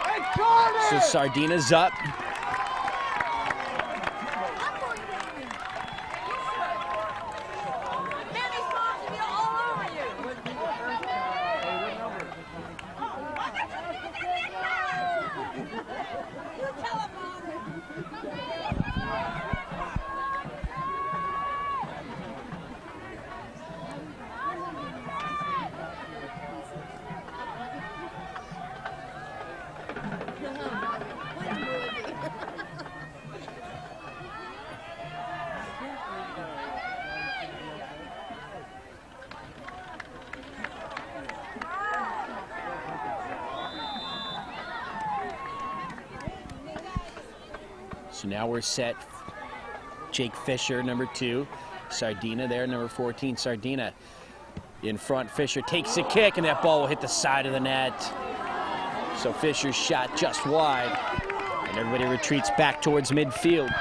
Hey, card him!
So Sardina's up. So now we're set. Jake Fisher, number 2. Sardina there, number 14. Sardina in front. Fisher takes a kick, and that ball will hit the side of the net. So Fisher's shot just wide, and everybody retreats back towards midfield.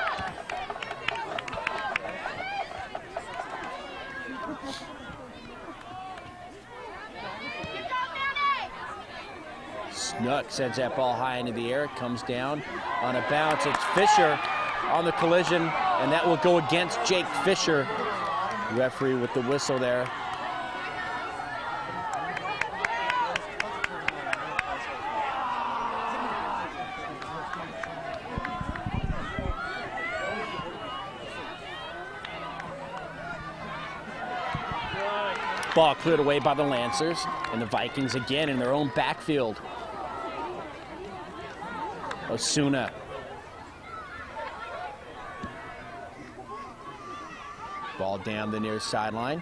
Snook sends that ball high into the air. It comes down on a bounce. It's Fisher on the collision, and that will go against Jake Fisher. Referee with the whistle there. Ball cleared away by the Lancers, and the Vikings again in their own backfield. Osuna. Ball down the near sideline.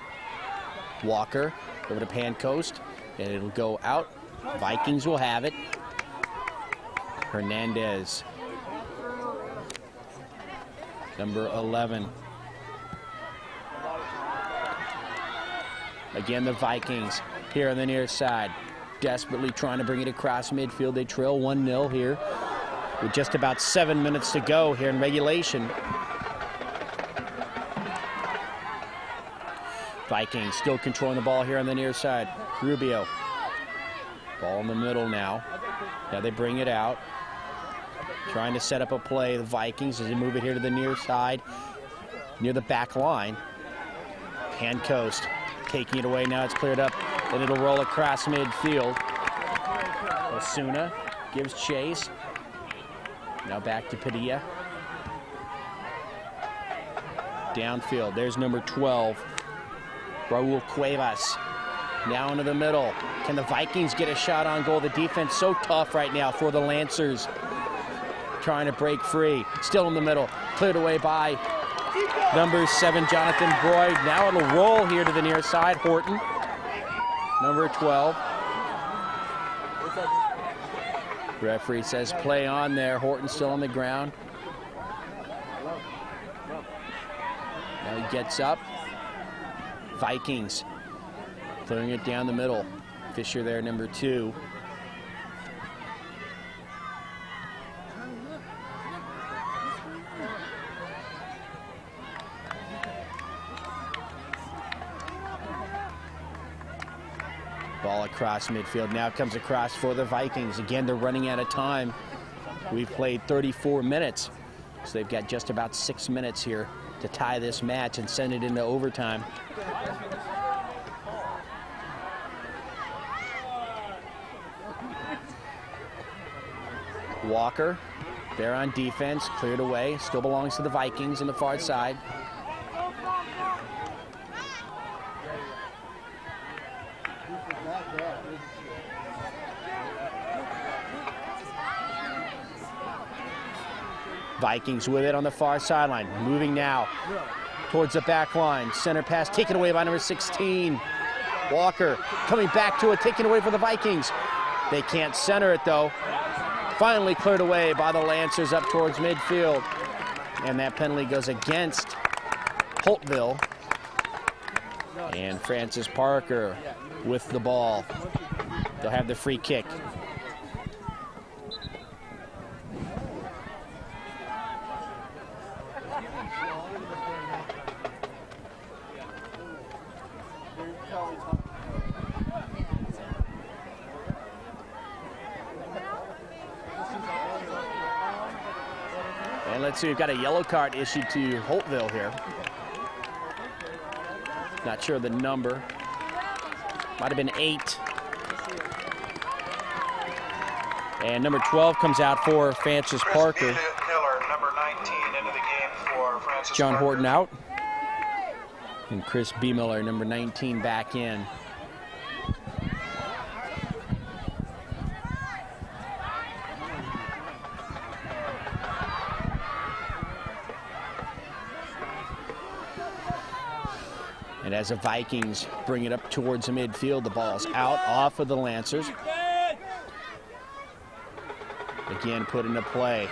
Walker over to Pancoast, and it'll go out. Vikings will have it. Hernandez, number 11. Again, the Vikings here on the near side, desperately trying to bring it across midfield. They trail 1-0 here with just about 7 minutes to go here in regulation. Vikings still controlling the ball here on the near side. Rubio. Ball in the middle now. Now they bring it out. Trying to set up a play. The Vikings as they move it here to the near side, near the back line. Pancoast taking it away. Now it's cleared up, and it'll roll across midfield. Osuna gives chase. Now back to Padilla. Downfield, there's number 12, Raul Cuevas. Now into the middle. Can the Vikings get a shot on goal? The defense so tough right now for the Lancers. Trying to break free. Still in the middle. Cleared away by number 7, Jonathan Boyd. Now it'll roll here to the near side. Horton, number 12. Referee says play on there. Horton still on the ground. Now he gets up. Vikings clearing it down the middle. Fisher there, number 2. Ball across midfield. Now it comes across for the Vikings. Again, they're running out of time. We've played 34 minutes, so they've got just about 6 minutes here to tie this match and send it into overtime. Walker there on defense, cleared away. Still belongs to the Vikings on the far side. Vikings with it on the far sideline. Moving now towards the back line. Center pass taken away by number 16. Walker coming back to it, taken away for the Vikings. They can't center it though. Finally cleared away by the Lancers up towards midfield. And that penalty goes against Holtville. And Francis Parker with the ball. They'll have the free kick. And let's see, we've got a yellow card issued to Holtville here. Not sure the number. Might have been 8. And number 12 comes out for Francis Parker.
Miller, number 19, into the game for Francis
John
Parker.
Horton out. And Chris B. Miller, number 19, back in. And as the Vikings bring it up towards the midfield, the ball's out off of the Lancers. Again, put into play.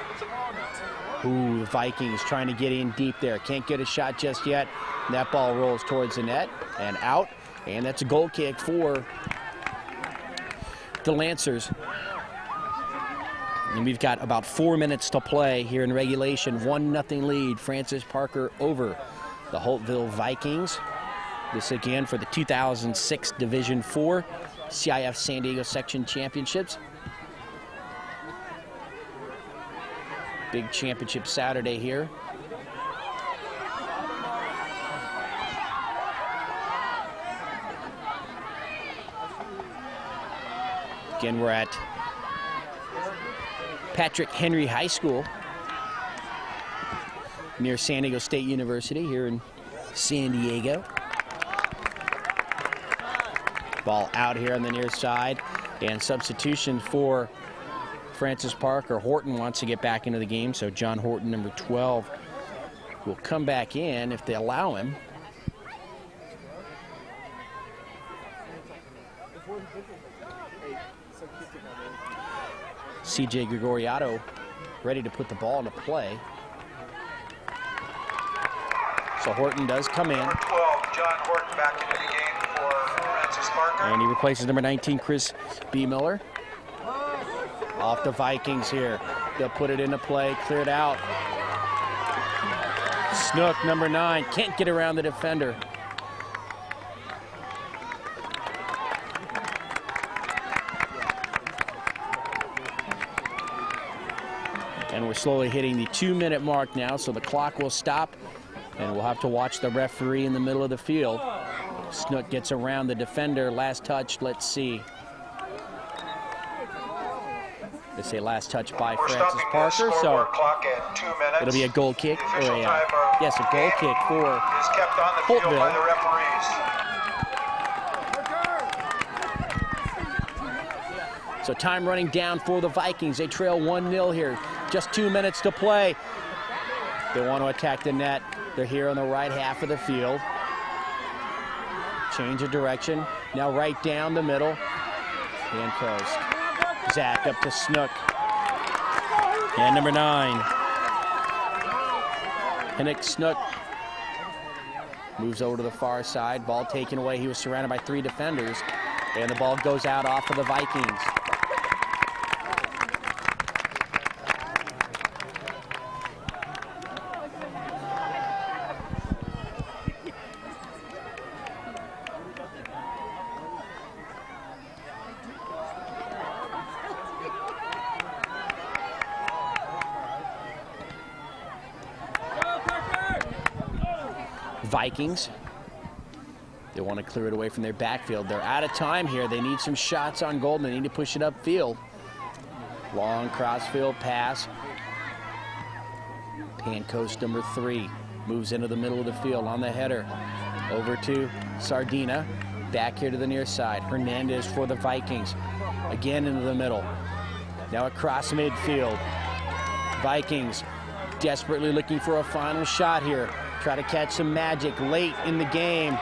Ooh, the Vikings trying to get in deep there. Can't get a shot just yet. That ball rolls towards the net and out. And that's a goal kick for the Lancers. And we've got about 4 minutes to play here in regulation. 1-0 lead. Francis Parker over the Holtville Vikings. This again for the 2006 Division IV CIF San Diego Section Championships. Big championship Saturday here. Again, we're at Patrick Henry High School near San Diego State University here in San Diego. Ball out here on the near side, and substitution for Francis Parker. Horton wants to get back into the game, so John Horton, number 12, will come back in if they allow him. CJ Gregoriato ready to put the ball into play. So Horton does come in.
Number 12, John Horton, back into the game for Francis Parker.
And he replaces number 19, Chris B. Miller. Off the Vikings here. They'll put it into play, clear it out. Snook, number 9, can't get around the defender. And we're slowly hitting the 2-minute mark now, so the clock will stop, and we'll have to watch the referee in the middle of the field. Snook gets around the defender. Last touch, let's see. They say last touch by Francis Parker, so it'll be a goal kick, or a, yes, a goal kick for Holtville. So time running down for the Vikings. They trail 1-0 here. Just 2 minutes to play. They want to attack the net. They're here on the right half of the field. Change of direction. Now right down the middle. Hand coast. Zach up to Snook. And number 9. Hennick Snook moves over to the far side. Ball taken away. He was surrounded by 3 defenders. And the ball goes out off of the Vikings. Vikings, they want to clear it away from their backfield. They're out of time here. They need some shots on goal. They need to push it upfield. Long crossfield pass. Pancoast, number 3, moves into the middle of the field on the header. Over to Sardina. Back here to the near side. Hernandez for the Vikings. Again into the middle. Now across midfield. Vikings desperately looking for a final shot here. Try to catch some magic late in the game.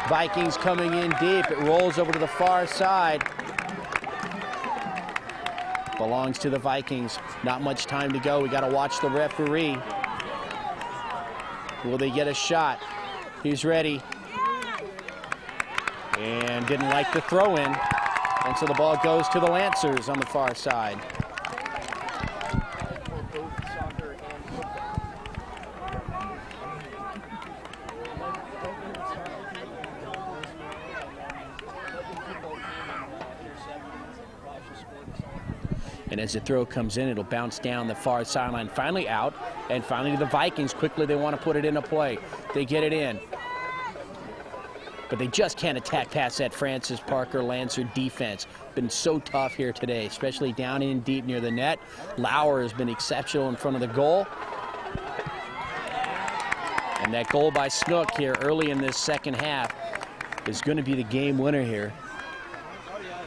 Vikings coming in deep. It rolls over to the far side. Belongs to the Vikings. Not much time to go. We got to watch the referee. Will they get a shot? He's ready. And didn't like the throw in. And so the ball goes to the Lancers on the far side. And as the throw comes in, it'll bounce down the far sideline, finally out, and finally the Vikings quickly, they want to put it into play. They get it in. But they just can't attack past that Francis Parker Lancer defense. Been so tough here today, especially down in deep near the net. Lauer has been exceptional in front of the goal. And that goal by Snook here early in this second half is going to be the game winner here,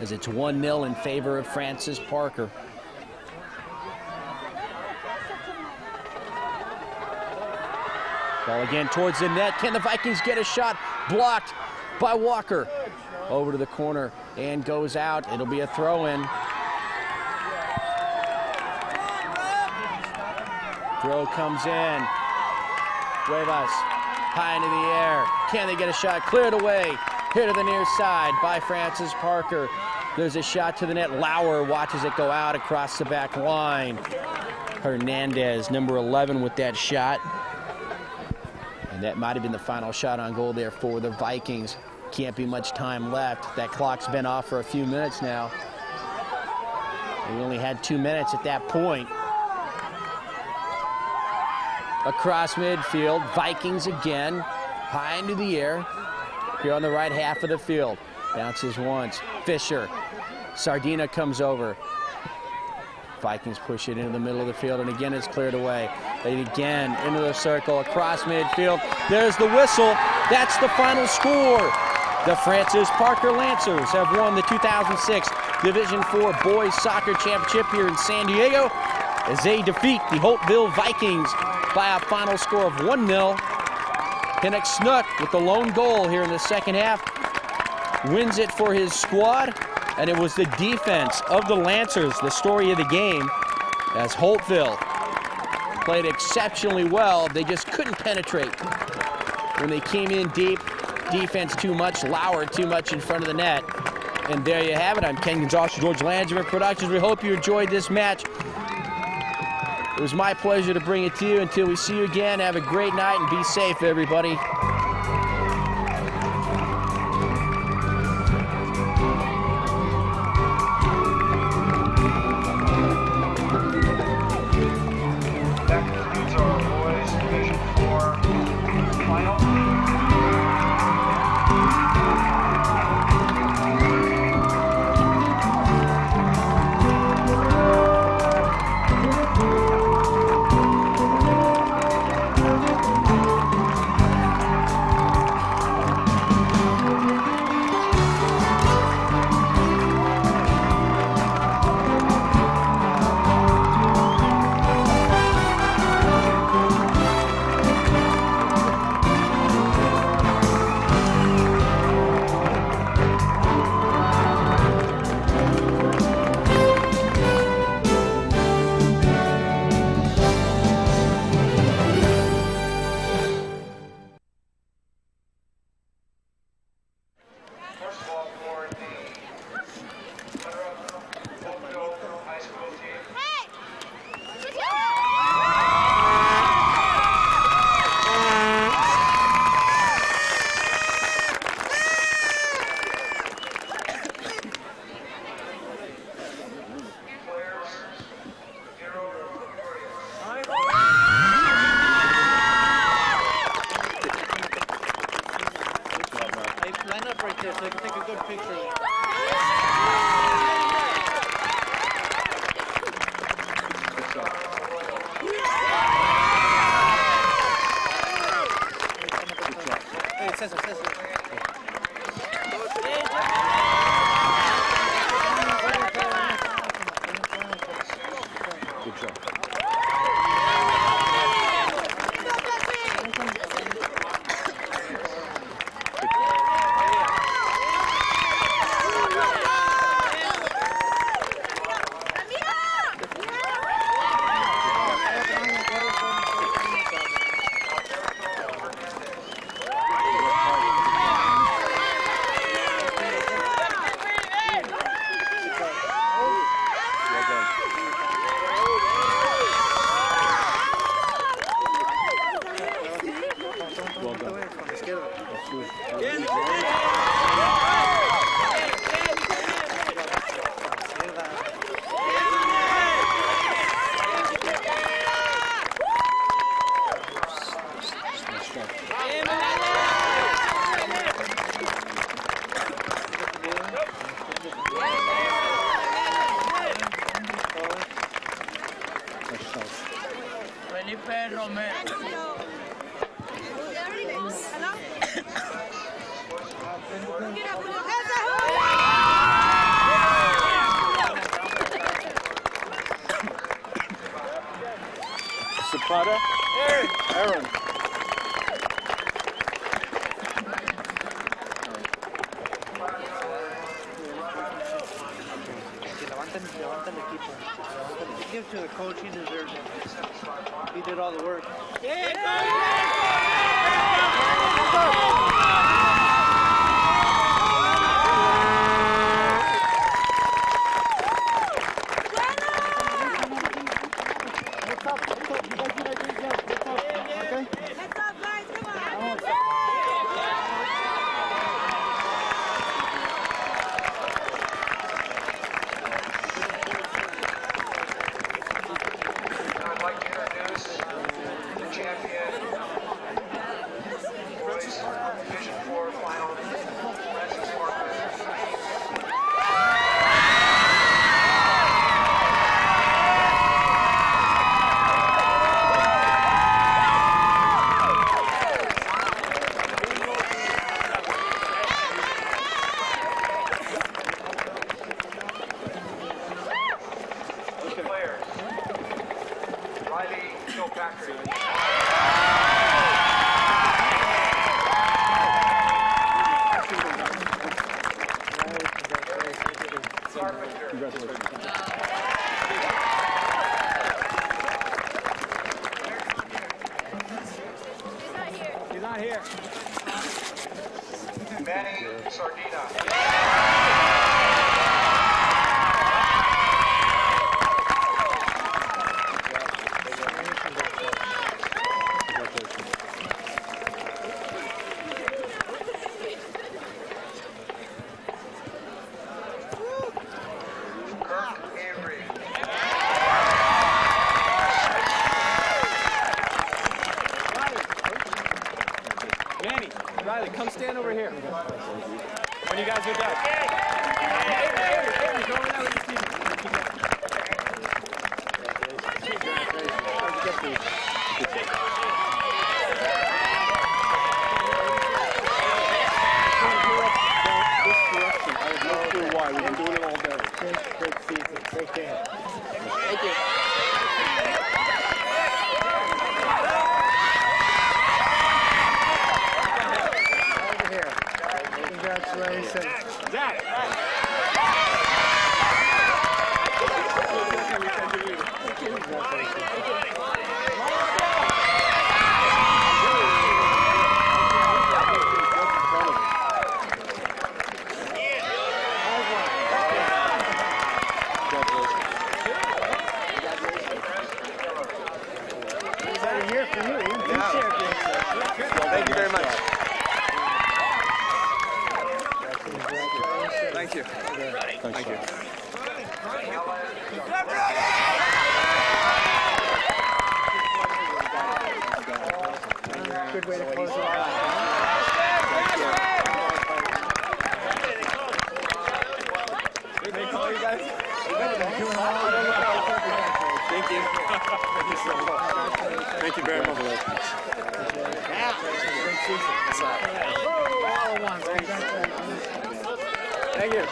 as it's 1-0 in favor of Francis Parker. Ball again towards the net. Can the Vikings get a shot? Blocked by Walker. Over to the corner and goes out. It'll be a throw-in. Throw comes in. Cuevas high into the air. Can they get a shot? Cleared away. Here to the near side by Francis Parker. There's a shot to the net. Lauer watches it go out across the back line. Hernandez, number 11, with that shot. And that might have been the final shot on goal there for the Vikings. Can't be much time left. That clock's been off for a few minutes now. We only had 2 minutes at that point. Across midfield, Vikings again, high into the air. Here on the right half of the field. Bounces once. Fisher. Sardina comes over. Vikings push it into the middle of the field, and again it's cleared away. They again into the circle, across midfield. There's the whistle. That's the final score. The Francis Parker Lancers have won the 2006 Division IV Boys Soccer Championship here in San Diego as they defeat the Holtville Vikings by a final score of 1-0. Pinnock Snook with the lone goal here in the second half wins it for his squad, and it was the defense of the Lancers, the story of the game, as Holtville played exceptionally well. They just couldn't penetrate when they came in deep. Defense too much, Lauer too much in front of the net. And there you have it. I'm Ken Gonzalez, George Landsman Productions. We hope you enjoyed this match. It was my pleasure to bring it to you. Until we see you again, have a great night and be safe, everybody.
That concludes our boys Division IV final. First of all, for the Holtville High School team. Players, 0
Hey, line up right there so I can take a good picture. Hey, Cesar.
Good job.
Carter. Aaron.
Levanta el equipo. Give it to the coach, he deserves it. He did all the work.
I'd like to introduce the champion, boys, Division 4 final, Francis Marcus. Players, Riley Kilpatrick.
He's not here.
Manny Sardina. Kirk Avery.
Manny, Riley, come stand over here. When you guys are done. Avery, go over there with your team. Why? We've been doing it all day.
Great season. Great game.
Thank you.
Over here. Congratulations.
Zach.
Here for you.
Thank you very much. Thank you. Thank you.
Good way to close it out.
They call you guys? Thank you. Thank you so much. Thank you very much. Thank you.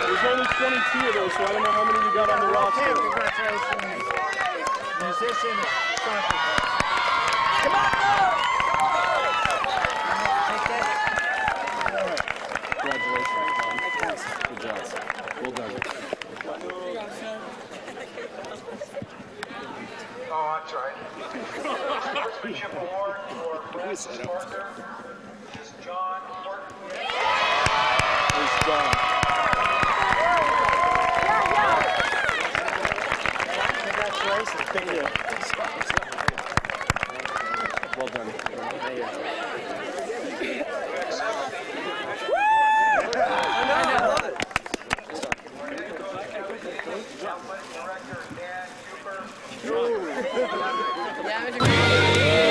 There's only 22 of those, so I don't know how many you got on the roster.
Congratulations. Musician, soccer.
Come on,
Congratulations. Good job. Well done.
Oh, that's right. Sportsmanship Award for Francis Parker is John Horton.
It's John.
Congratulations.
Thank you. Well done.
Director Dan Cooper.